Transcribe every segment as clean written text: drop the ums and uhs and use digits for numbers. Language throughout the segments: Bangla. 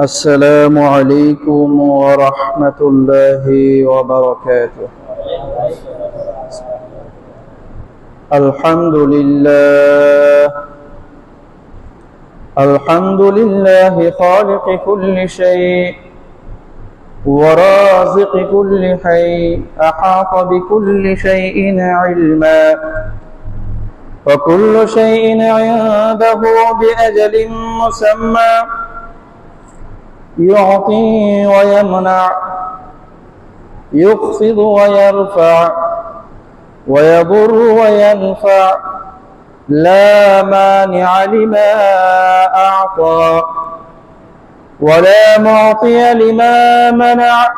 السلام عليكم ورحمة الله وبركاته. الحمد لله خالق كل شيء ورازق كل حي، أحاط بكل شيء علما، وكل شيء عنده بأجل مسمى، يعطي ويمنع، يخفض ويرفع، ويضر وينفع، لا مانع لما أعطى ولا معطي لما منع.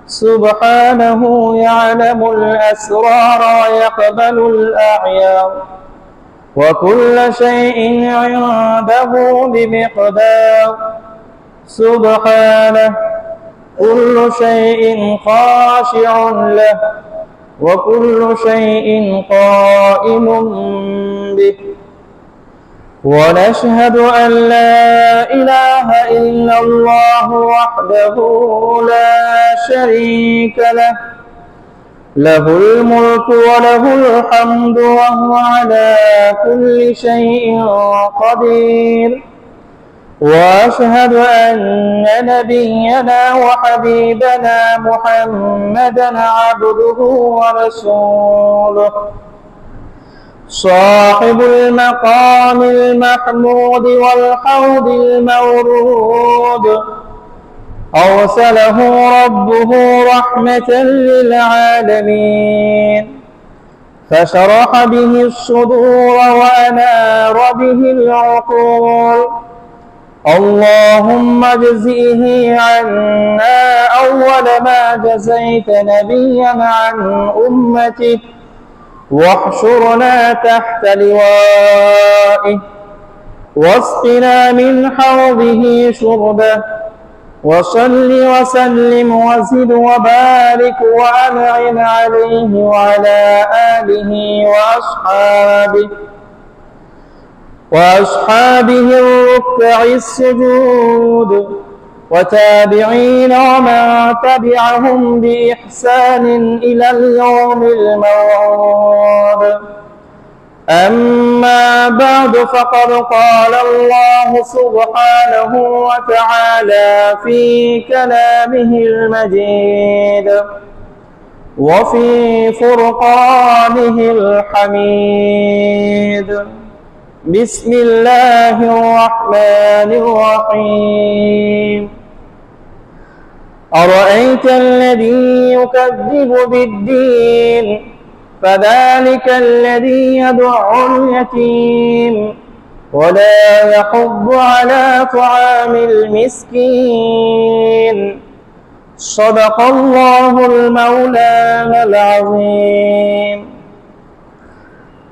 سبحانه يعلم الأسرار ويقبل الأعيار، وكل شيء عنده بمقدار. سبحانه كل شيء خاشع له، وكل شيء قائم به. ونشهد أن لا إله إلا الله وحده لا شريك له، له الملك وله الحمد وهو على كل شيء قدير. وأشهد أن نبينا وحبيبنا محمدا عبده ورسوله، صاحب المقام المحمود والحوض المورود، أرسله ربه رحمة للعالمين، فشرح به الصدور وأنار به العقول. اللهم اجزئه عنا أول ما جزيت نبيا عن أمته، واحشرنا تحت لوائه، واسقنا من حوضه شربه. وصل وسلم وزد وبارك وأنعم عليه وعلى آله وأصحابه الركع السجود، وتابعين ومن تبعهم بإحسان إلى اليوم الموعود. أما بعد، فقد قال الله سبحانه وتعالى في كلامه المجيد وفي فرقانه الحميد. بسم الله الرحمن الرحيم. أرأيت الذي يكذب بالدين، فذلك الذي يدع اليتيم ولا يحض على طعام المسكين. صدق الله المولانا العظيم.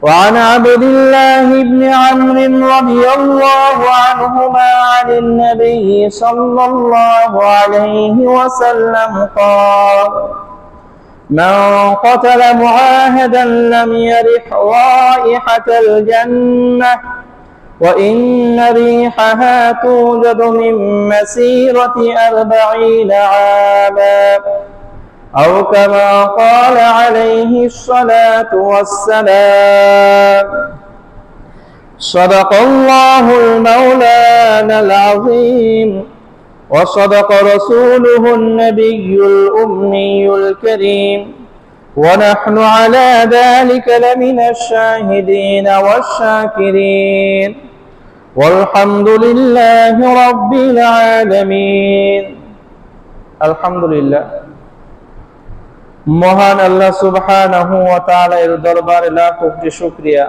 وعن عبد الله بن عمرو رضي الله عنهما عن النبي صلى الله عليه وسلم قال: من قتل معاهدا لم يرح رائحة الجنة، وإن ريحها توجد من مسيرة 40 عاما، أو كما قال عليه الصلاة والسلام. صدق الله المولانا العظيم، وصدق رسوله النبي الأمي الكريم، ونحن على ذلك لمن الشاهدين والشاكرين، والحمد لله رب العالمين। الحمد لله। মহান আল্লাহ সুবহানাহু ওয়া তাআলা এর দরবারে লাখ কোটি শুকরিয়া,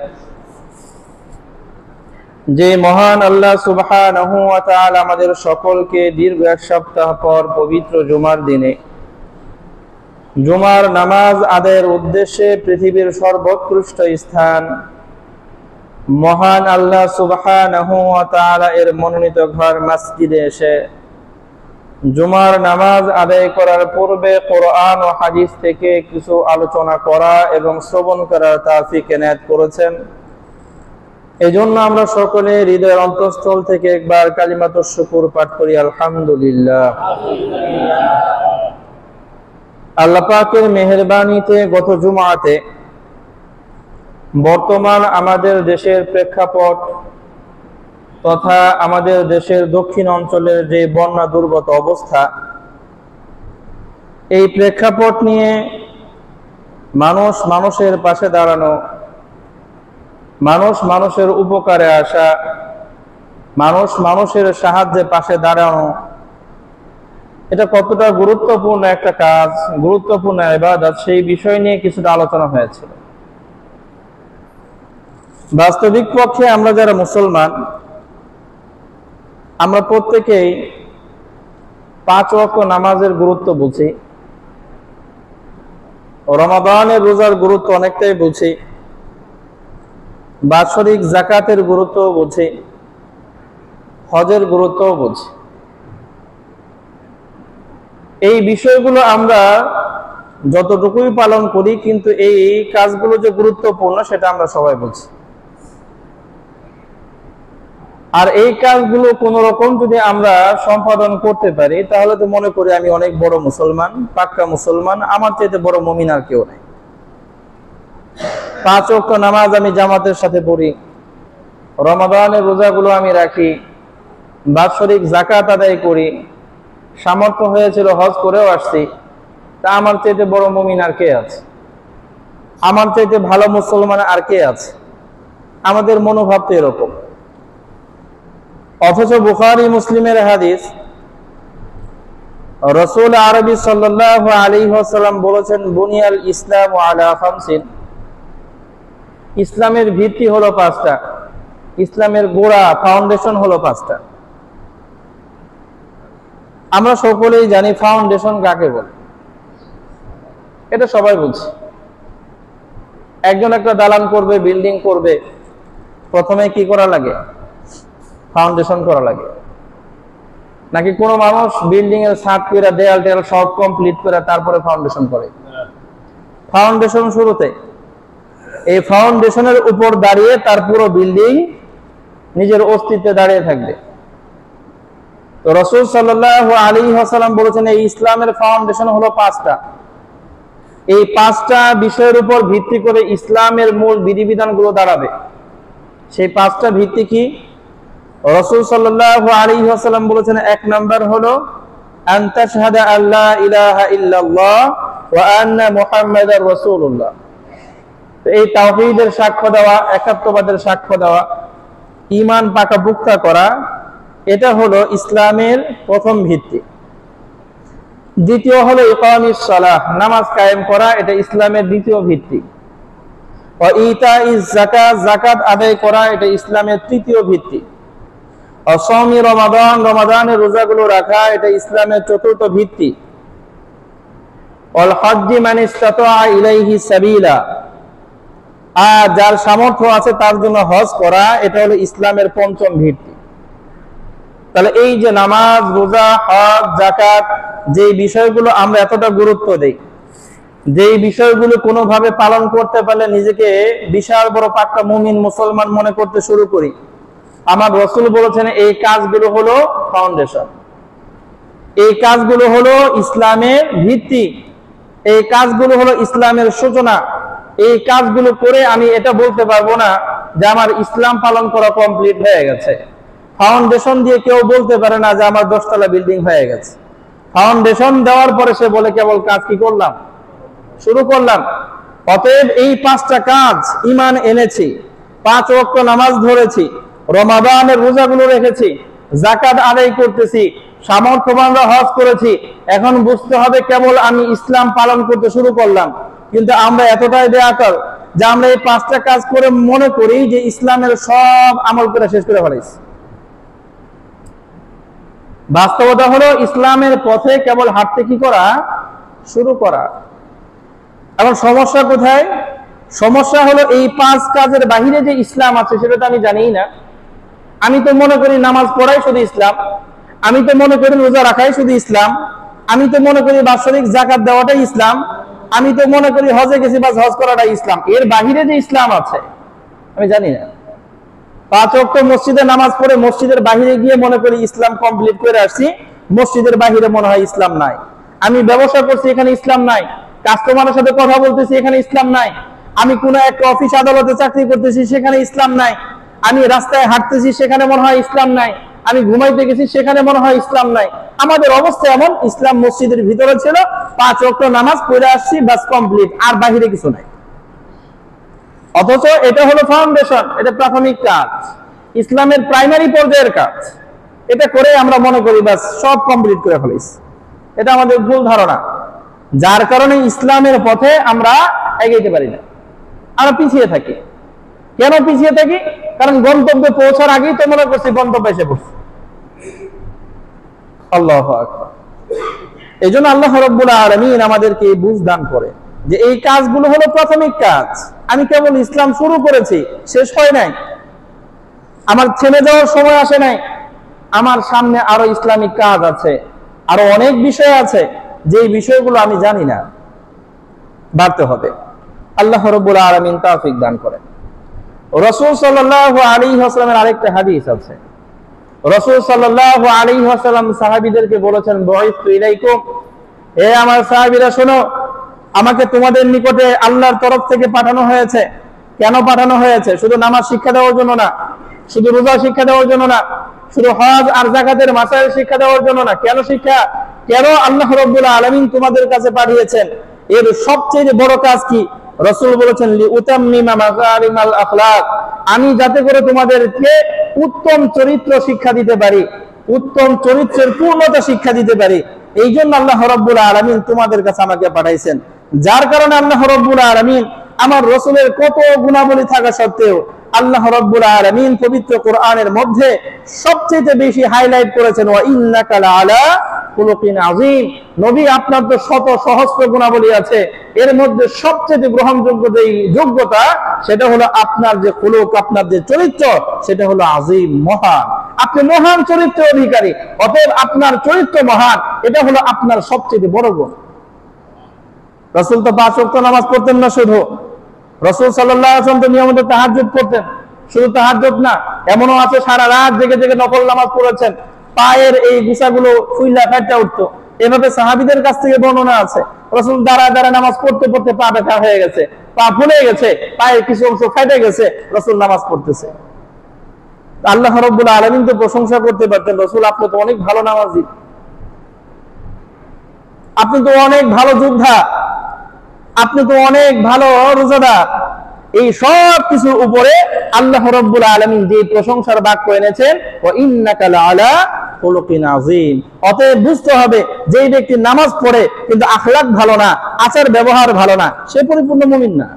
যে মহান আল্লাহ সুবহানাহু ওয়া তাআলা আমাদের সকলকে দীর্ঘ এক সপ্তাহ পর পবিত্র জুমার দিনে জুমার নামাজ আদায়ের উদ্দেশ্যে পৃথিবীর সর্বোৎকৃষ্ট স্থান মহান আল্লাহ সুবহানাহু ওয়া তাআলা এর মনোনীত ঘর মসজিদে এসে জুমার নামাজ আদায় করার পূর্বে কোরআন ও হাদিস থেকে কিছু আলোচনা করা এবং শ্রবণ করার তৌফিক এনায়েত করেছেন। এই জন্য আমরা সকলে হৃদয়ের অন্তঃস্থল থেকে একবার কালিমাতুশ শুকর পাঠ করি, আলহামদুলিল্লাহ। আল্লাহ পাকের মেহেরবানিতে গত জুমাতে বর্তমান আমাদের দেশের প্রেক্ষাপট তথা আমাদের দেশের দক্ষিণ অঞ্চলের যে বন্যা দুর্গত অবস্থা, এই প্রেক্ষাপট নিয়ে মানুষ মানুষের পাশে দাঁড়ানো, মানুষ মানুষের উপকারে আসা, মানুষ মানুষের সাহায্যে পাশে দাঁড়ানো, এটা কতটা গুরুত্বপূর্ণ একটা কাজ, গুরুত্বপূর্ণ ইবাদত, সেই বিষয় নিয়ে কিছুটা আলোচনা হয়েছিল। বাস্তবিক পক্ষে আমরা যারা মুসলমান, আমরা প্রত্যেকেই 5 ওয়াক্ত নামাজের গুরুত্ব বুঝি, রমাদানের রোজার গুরুত্ব অনেকটাই বুঝি, বাৎসরিক যাকাতের গুরুত্ব বুঝি, হজের গুরুত্ব বুঝি। এই বিষয়গুলো আমরা যতটুকুই পালন করি, কিন্তু এই কাজগুলো যে গুরুত্বপূর্ণ সেটা আমরা সবাই বুঝি। আর এই কাজগুলো কোন রকম যদি আমরা সম্পাদন করতে পারি, তাহলে তো মনে করি আমি অনেক বড় মুসলমান, পাক্কা মুসলমান, আমার চাইতে বড় মুমিন আর কেউ নাই। 5 ওয়াক্ত নামাজ আমি জামাতের সাথে পড়ি, রমাদানের রোজাগুলো আমি রাখি, বাৎসরিক যাকাত আদায় করি, সামর্থ্য হয়েছিল হজ করেও আসছি, তা আমার চাইতে বড় মুমিন আর কে আছে? আমার চাইতে ভালো মুসলমান আর কে আছে? আমাদের মনোভাব তো এরকম। অথচ বুখারী মুসলিমের হাদিস, রাসূল আরবি সাল্লাল্লাহু আলাইহি ওয়াসাল্লাম বলেছেন, বুনিয়াল ইসলামু আলা খামসিন, ইসলামের ভিত্তি হলো 5টা, ইসলামের গোড়া ফাউন্ডেশন হলো 5টা। আমরা সকলেই জানি ফাউন্ডেশন কাকে বলে, এটা সবাই বুঝি। একজন একটা দালান করবে, বিল্ডিং করবে, প্রথমে কি করা লাগে? ফাউন্ডেশন করা লাগে। নাকি কোনো মানুষ বিল্ডিং এর ছাদ করে, দেয়াল টেয়াল সব কমপ্লিট করে তারপরে ফাউন্ডেশন করে? ফাউন্ডেশন শুরুতে। এই ফাউন্ডেশনের উপর দাঁড়িয়ে তার পুরো বিল্ডিং নিজের অস্তিত্বে দাঁড়িয়ে থাকবে। তো রাসূল সাল্লাল্লাহু আলাইহি ওয়াসাল্লাম বলেছেন, এই ইসলামের ফাউন্ডেশন হলো 5টা। এই 5টা বিষয়ের উপর ভিত্তি করে ইসলামের মূল বিধিবিধানগুলো দাঁড়াবে। সেই 5টা ভিত্তি কি? রাসূল সাল্লাল্লাহু আলাইহি ওয়াসাল্লাম বলেছেন, 1 নাম্বার হলো আন তাশহাদা আল্লা ইলাহা ইল্লাল্লাহ ওয়া আন্না মুহাম্মাদার রাসূলুল্লাহ। তো এই তাওহীদের সাক্ষ্য দেওয়া, একাত্মবাদের সাক্ষ্য দেওয়া, ঈমান পাকাপোক্তা করা, এটা হলো ইসলামের প্রথম ভিত্তি। দ্বিতীয় হলো ইকামিস সালাহ, নামাজ কায়েম করা, এটা ইসলামের দ্বিতীয় ভিত্তি। ওয়া ইতাইজ যাকাত, যাকাত আদায় করা, এটা ইসলামের তৃতীয় ভিত্তি। অসমি রমাদান, রমাদানের রোজাগুলো রাখা, এটা ইসলামের চতুর্থ ভিত্তি। অল হজ্জি মান ইসতাতা ইলাইহি সাবিলা, আর যার সামর্থ্য আছে তার জন্য হজ করা, এটা হলো ইসলামের পঞ্চম ভিত্তি। তাহলে এই যে নামাজ, রোজা, হজ, যাকাত, যে বিষয়গুলো আমরা এতটা গুরুত্ব দেই, যেই বিষয়গুলো কোনোভাবে পালন করতে পারলে নিজেকে বিশাল বড় পাক্কা মুমিন মুসলমান মনে করতে শুরু করি, আমার রাসূল বলেছেন এই কাজগুলো হলো ফাউন্ডেশন, এই কাজগুলো হলো ইসলামের ভিত্তি, এই কাজগুলো হলো ইসলামের সূচনা। এই কাজগুলো করে আমি এটা বলতে পারবো না যে আমার ইসলাম পালন করা কমপ্লিট হয়ে গেছে। ফাউন্ডেশন দিয়ে কেউ বলতে পারে না যে আমার 10 তলা বিল্ডিং হয়ে গেছে। ফাউন্ডেশন দেওয়ার পরে সে বলে কেবল কাজ কি করলাম, শুরু করলাম। অতএব এই 5টা কাজ, ঈমান এনেছি, 5 ওয়াক্ত নামাজ ধরেছি, রমাদানের রোজাগুলো রেখেছি, যাকাত আদায় করতেছি, সামর্থ্যবানরা হজ করেছি, এখন বুঝতে হবে কেবল আমি ইসলাম পালন করতে শুরু করলাম। কিন্তু আমরা এতটাই বেয়াকল যে আমরা এই 5টা কাজ করে মনে করি যে ইসলামের সব আমল করে শেষ করে ফেলেছি। বাস্তবতা হলো ইসলামের পথে কেবল হাঁটতে কি করা, শুরু করা। এখন সমস্যা কোথায়? সমস্যা হলো এই 5 কাজের বাহিরে যে ইসলাম আছে সেটা তো আমি জানিই না। আমি তো মনে করি নামাজ পড়াই শুধু ইসলাম, আমি তো মনে করি রোজা রাখাই শুধু ইসলাম, আমি তো মনে করি বাৎসরিক যাকাত দেওয়াটাই ইসলাম, আমি তো মনে করি হজে গেছি বাস হজ করাটাই ইসলাম। এর বাহিরে যে ইসলাম আছে আমি জানি না। 5 ওয়াক্ত মসজিদে নামাজ পড়ে মসজিদের বাহিরে গিয়ে মনে করি ইসলাম কমপ্লিট করে আসছি, মসজিদের বাহিরে মনে হয় ইসলাম নাই। আমি ব্যবসা করছি, এখানে ইসলাম নাই। কাস্টমারের সাথে কথা বলতেছি, এখানে ইসলাম নাই। আমি কোন একটা অফিস আদালতে চাকরি করতেছি, সেখানে ইসলাম নাই। আমি রাস্তায় হাঁটতেছি, সেখানে মনে হয় ইসলাম নাই। আমি ঘুমাইতে গেছি, সেখানে মনে হয় ইসলাম নাই। আমাদের অবস্থা এমন, ইসলাম মসজিদের ভিতরে ছিল, 5 ওয়াক্ত নামাজ পড়ে আসছি, বাস কমপ্লিট, আর বাহিরে কিছু নাই। অথচ এটা হলো ফাউন্ডেশন, এটা প্রাথমিক কাজ, ইসলামের প্রাইমারি পর্যায়ের কাজ। এটা করে আমরা মনে করি বাস সব কমপ্লিট করে ফেলেছি। এটা আমাদের ভুল ধারণা, যার কারণে ইসলামের পথে আমরা এগোতে পারি না, আমরা পিছিয়ে থাকি। কেন পিছিয়ে থাকি? কারণ গন্তব্যে পৌঁছার আগেই তো মনে করছি গন্তব্যে এসে পড়ছি। আল্লাহু আকবার। এই জন্য আল্লাহ রাব্বুল আলামিন আমাদেরকে বুঝ দান করে যে এই কাজগুলো হলো প্রাথমিক কাজ। আমি কেবল ইসলাম শুরু করেছি, শেষ হয় নাই, আমার থেমে যাওয়ার সময় আসে নাই। আমার সামনে আরো ইসলামিক কাজ আছে, আরো অনেক বিষয় আছে, যে বিষয়গুলো আমি জানি না, বাড়তে হবে। আল্লাহ রাব্বুল আলামিন তৌফিক দান করেন। রাসূল সাল্লাল্লাহু আলাইহি ওয়াসাল্লামের আরেকটা হাদিস আছে। রাসূল সাল্লাল্লাহু আলাইহি ওয়াসাল্লাম সাহাবীদেরকে বলেছেন, বুইসতু ইলাইকুম, হে আমার সাহাবীরা শোনো, আমাকে তোমাদের নিকটে আল্লাহর তরফ থেকে পাঠানো হয়েছে। কেন পাঠানো হয়েছে? শুধু নামাজ শিক্ষা দেওয়ার জন্য না, শুধু রোজা শিক্ষা দেওয়ার জন্য না, শুধু হজ আর যাকাতের মাসাইল শিক্ষা দেওয়ার জন্য না। কেন শিক্ষা? কেন আল্লাহ রাব্বুল আলামিন তোমাদের কাছে পাঠিয়েছেন? এর সবচেয়ে বড় কাজ কি? রাসূল বলেছেন, লিউতাম্মিমা মাকারিমাল আখলাক, আমি যাতে করে তোমাদেরকে উত্তম চরিত্র শিক্ষা দিতে পারি, উত্তম চরিত্রের পূর্ণতা শিক্ষা দিতে পারি। এই জন্য আল্লাহ রাব্বুল আলামিন তোমাদের কাছে আমাকে পাঠাইছেন। যার কারণে আল্লাহ রাব্বুল আলামিন আমার রাসূলের কত গুণাবলী থাকা সত্ত্বেও আল্লাহ রাব্বুল আলামিন পবিত্র কোরআনের মধ্যে সবচেয়ে বেশি হাইলাইট করেছেন, ওয়া ইন্নাকা লাআলা খুলুকিন আযীম। নবী, আপনার তো শত সহস্র গুণাবলী আছে, এর মধ্যে সবচেয়ে গ্রহণযোগ্য যে যোগ্যতা, সেটা হলো আপনার যে খুলুক, আপনার যে চরিত্র, সেটা হলো আযীম, মহান। আপনি মহান চরিত্রের অধিকারী, অতএব আপনার চরিত্র মহান, এটা হলো আপনার সবচেয়ে বড় গুণ। রাসূল তো 5 ওয়াক্ত নামাজ পড়তেন না শুধু, রাসূল সাল্লাল্লাহু আলাইহি ওয়াসাল্লাম তো নিয়মিত তাহাজ্জুদ পড়তেন। শুধু তাহাজ্জুদ না, এমনও আছে সারা রাত জেগে জেগে নফল নামাজ পড়েছেন, পায়ের এই গুছাগুলো ফুইলা ফাটা উঠতো। এভাবে সাহাবীদের কাছ থেকে বর্ণনা আছে, রাসূল দাঁড়ায় দাঁড়ায় নামাজ পড়তে পড়তে পা ব্যথা হয়ে গেছে, পা ফুলে গেছে, পায়ের কিছু অংশ ফেটে গেছে, রাসূল নামাজ পড়তেছে। আল্লাহ রাব্বুল আলামিন তো প্রশংসা করতে পারতেন, রাসূল আপনি তো অনেক ভালো নামাজি, আপনি তো অনেক ভালো যোদ্ধা, আপনি তো অনেক ভালো রোজাদার। এই সব কিছুর উপরে আল্লাহ রাব্বুল আলামিন যে প্রশংসার বাক্য এনেছেন, ওয়া ইন্নাকা লাআলা খুলুকিন আযীম। অতএব বুঝতে হবে, যেই ব্যক্তি নামাজ পড়ে কিন্তু আখলাক ভালো না, আচার ব্যবহার ভালো না, সে পরিপূর্ণ মুমিন না।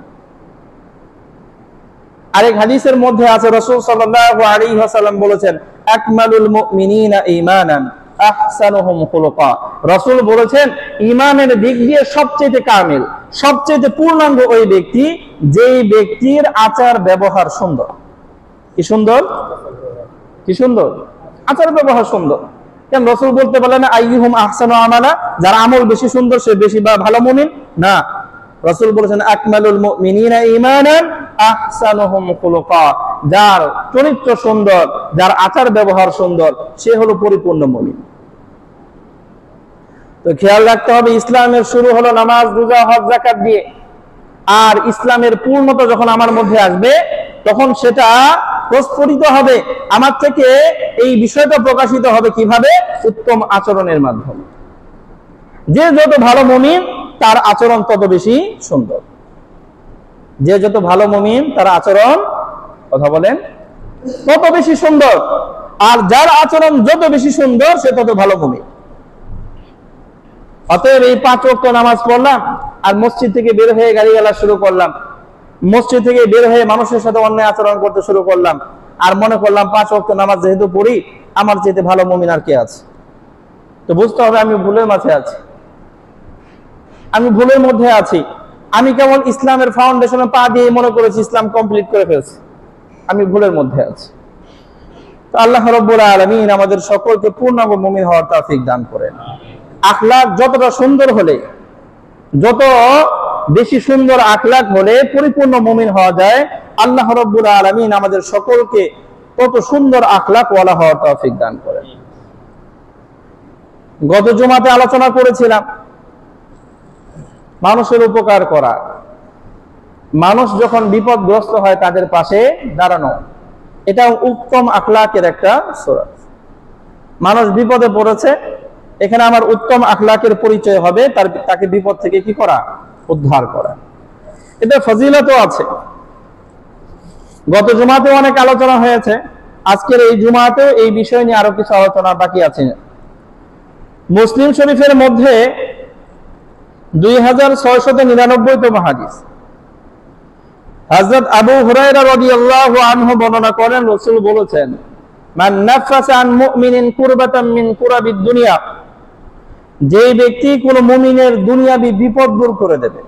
আরেক হাদিসের মধ্যে আছে, রাসূল সাল্লাল্লাহু আলাইহি ওয়াসাল্লাম বলেছেন, আকমালুল মুমিনিনা ঈমানান আহসানুহুম খুলুকা। রাসূল বলেছেন, ঈমানের দিক দিয়ে সবচেয়ে কামিল, সবচেয়ে পূর্ণাঙ্গ ওই ব্যক্তি যেই ব্যক্তির আচার ব্যবহার সুন্দর। কি সুন্দর? কি সুন্দর? আচার ব্যবহার সুন্দর। কেন রাসূল বলতে পারলেন না আইয়ুহুম আহসানু আমালা, যার আমল বেশি সুন্দর সে বেশি ভালো মুমিন? না, রাসূল বলেছেন আকমালুল মুমিনিনা ঈমানান আহসানুহুম খুলুকা, যার চরিত্র সুন্দর, যার আচার ব্যবহার সুন্দর, সে হলো পরিপূর্ণ মুমিন। তো খেয়াল রাখতে হবে, ইসলামের শুরু হলো নামাজ, রোজা, হজ, যাকাত দিয়ে। আর ইসলামের পূর্ণতা যখন আমার মধ্যে আসবে, তখন সেটা প্রস্ফুটিত হবে আমার থেকে। এই বিষয়টা প্রকাশিত হবে কিভাবে? উত্তম আচরণের মাধ্যমে। যে যত ভালো মুমিন, তার আচরণ তত বেশি সুন্দর। যে যত ভালো মুমিন, তার আচরণ, কথা বলেন, তত বেশি সুন্দর। আর যার আচরণ যত বেশি সুন্দর, সে তত ভালো মুমিন। অতএব এই 5 ওয়াক্ত নামাজ পড়লাম, আর মসজিদ থেকে বের হয়ে গালিগালা শুরু করলাম, মসজিদ থেকে বের হয়ে মানুষের সাথে অন্যায় আচরণ করতে শুরু করলাম, আর মনে করলাম 5 ওয়াক্ত নামাজ যেহেতু পড়ি, আমার চাইতে ভালো মুমিন আর কে আছে? তো বুঝতে হবে আমি ভুলের মাঝে আছি, আমি ভুলের মধ্যে আছি। আমি কেবল ইসলামের ফাউন্ডেশনে পা দিয়ে মনে করেছি ইসলাম কমপ্লিট করে ফেলছি, আমি ভুলের মধ্যে আছি। তো আল্লাহ রাব্বুল আলামিন আমাদের সকলকে পূর্ণাঙ্গ মুমিন হওয়ার তৌফিক দান করেন। আখলাক যতটা সুন্দর হলে, যত বেশি সুন্দর আখলাক হলে পরিপূর্ণ মুমিন হওয়া যায়। আল্লাহ রাব্বুল আলামিন আমাদের সকলকে তত সুন্দর আখলাক ওয়ালা হওয়ার তৌফিক দান করেন। গত জুমাতে আলোচনা করেছিলাম মানুষের উপকার করা, মানুষ যখন বিপদগ্রস্ত হয় তাদের পাশে দাঁড়ানো, এটা উত্তম আখলাকের একটা সূরা। মানুষ বিপদে পড়েছে, এখানে আমার উত্তম আখলাকের পরিচয় হবে তাকে বিপদ থেকে কি করা? উদ্ধার করা। এটা ফজিলতও আছে। গত জুমাতে অনেক আলোচনা হয়েছে, আজকের এই জুমাতেও এই বিষয় নিয়ে আরো কিছু আলোচনা বাকি আছে। মুসলিম শরীফের মধ্যে 2699তম হাদিস, হযরত আবু হুরায়রা রাদিয়াল্লাহু আনহু বর্ণনা করেন, রাসূল বলেছেন, মান নাফাসা আন মুমিনিন কুরবাতাম মিন কুরাবিদ দুনিয়া, যে ব্যক্তি কোন মুমিনের দুনিয়াবি বিপদ দূর করে দেবে।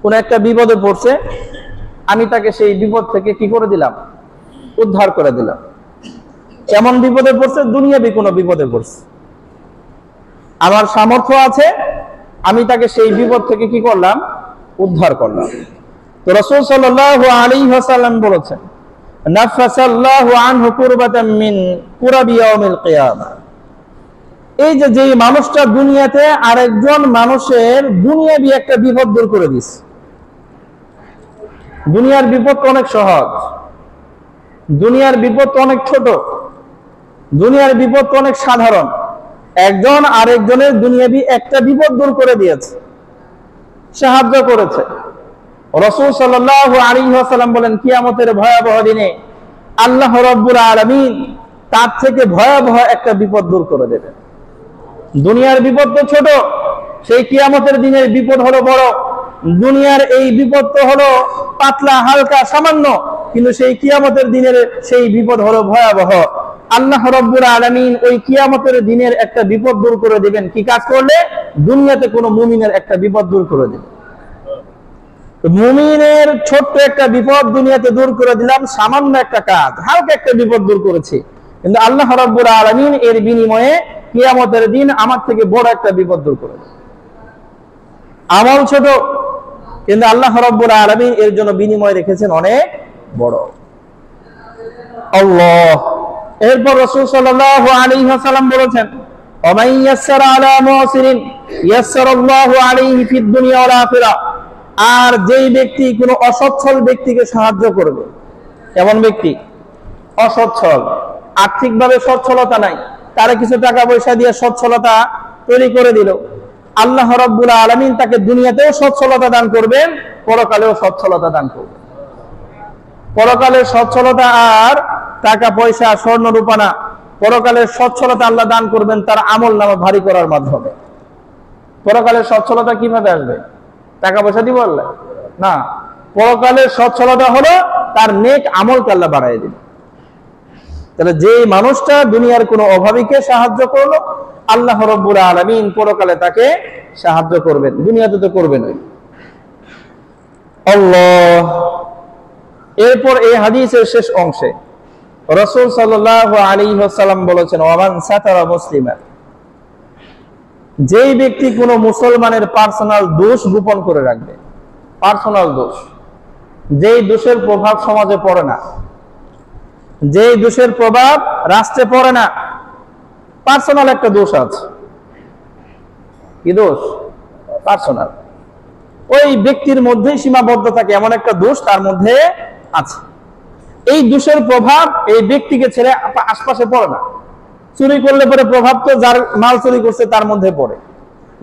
কোন একটা বিপদে পড়ছে, আমি তাকে সেই বিপদ থেকে কি করে দিলাম? উদ্ধার করে দিলাম। এমন বিপদে পড়ছে, দুনিয়াবি কোন বিপদে পড়ছে, আমার সামর্থ্য আছে, আমি তাকে সেই বিপদ থেকে কি করলাম? উদ্ধার করলাম। তো রাসূল সাল্লাল্লাহু আলাইহি ওয়াসাল্লাম বলেছেন, নাফাসাল্লাহু আনহু কুরবাতাম মিন কুরাবি ইয়াউমিল কিয়ামা, এই যে মানুষটা দুনিয়াতে আরেকজন মানুষের দুনিয়াবি একটা বিপদ দূর করে দিচ্ছে। দুনিয়ার বিপদ অনেক সহজ, দুনিয়ার বিপদ অনেক ছোট, দুনিয়ার বিপদ অনেক সাধারণ। একজন আরেকজনের দুনিয়াবি একটা বিপদ দূর করে দিয়েছে, সাহায্য করেছে। রাসূল সাল্লাল্লাহু আলাইহি ওয়াসাল্লাম বলেন, কিয়ামতের ভয়াবহ দিনে আল্লাহ রাব্বুল আলামিন তার থেকে ভয়াবহ একটা বিপদ দূর করে দেবেন। দুনিয়ার বিপদ তো ছোট, সেই কিয়ামতের দিনের বিপদ হলো বড়। দুনিয়ার এই বিপদ তো হলো পাতলা হালকা সামান্য, কিন্তু সেই কিয়ামতের দিনের সেই বিপদ হলো ভয়াবহ। আল্লাহ রাব্বুল আলামিন ওই কিয়ামতের দিনের একটা বিপদ দূর করে দিবেন কি কাজ করলে? দুনিয়াতে কোনো মুমিনের একটা বিপদ দূর করে দিবেন। মুমিনের ছোট্ট একটা বিপদ দুনিয়াতে দূর করে দিলাম, সামান্য একটা কাজ, হালকা একটা বিপদ দূর করেছি, কিন্তু আল্লাহ রাব্বুল আলামিন এর বিনিময়ে কিয়ামতের দিন আমার থেকে বড় একটা বিপদ দূর করে দেবেন। আমল ছোট, কিন্তু আল্লাহ রাব্বুল আলামিন এর জন্য বিনিময় রেখেছেন অনেক বড়। আল্লাহ। এরপর রাসূল সাল্লাল্লাহু আলাইহি ওয়াসাল্লাম বলেছেন, ওয়ামান ইয়াসসারা আলা মুসিরিন ইয়াসসারাল্লাহু আলাইহি ফিদ দুনিয়া ওয়াল আখিরাহ, আর যেই ব্যক্তি কোনো অসচ্ছল ব্যক্তিকে সাহায্য করবে, এমন ব্যক্তি অসচ্ছল, আর্থিকভাবে সচ্ছলতা নাই, তারা কিছু টাকা পয়সা দিয়ে সচ্ছলতা তৈরি করে দিল, আল্লাহ রাব্বুল আলামিন তাকে দুনিয়াতেও সচ্ছলতা দান করবেন, পরকালেও সচ্ছলতা দান করবেন। পরকালের সচ্ছলতা আর টাকা পয়সা স্বর্ণ রূপা না, পরকালের সচ্ছলতা আল্লাহ দান করবেন তার আমল নামা ভারী করার মাধ্যমে। পরকালের সচ্ছলতা কিভাবে আসবে? টাকা পয়সা দিব আল্লাহ না, পরকালের সচ্ছলতা হলো তার নেক আমলকে আল্লাহ বাড়ায় দিবে। তাহলে যে মানুষটা দুনিয়ার কোনো অভাবীকে সাহায্য করলো, আল্লাহ রাব্বুল আলামিন পরকালে তাকে সাহায্য করবেন, দুনিয়াতে তো করবেন। আল্লাহ। এরপর এই হাদিসের শেষ অংশে রাসূল সাল্লাল্লাহু আলাইহি ওয়াসাল্লাম বলেছেন, ওয়ামান সাতারা মুসলিমান, যেই ব্যক্তি কোনো মুসলমানের পার্সোনাল দোষ গোপন করে রাখবে, পার্সোনাল দোষ, যেই দোষের প্রভাব সমাজে পড়ে না, যেই দোষের প্রভাব রাষ্ট্রে পড়ে না, পার্সোনাল একটা দোষ আছে। কি দোষ? পার্সোনাল। ওই ব্যক্তির মধ্যেই সীমাবদ্ধ থাকে এমন একটা দোষ তার মধ্যে আছে। এই দোষের প্রভাব এই ব্যক্তিকে ছেড়ে আশপাশে পড়ে না। চুরি করলে পরে প্রভাব তো যার মাল চুরি করছে তার মধ্যে পড়ে,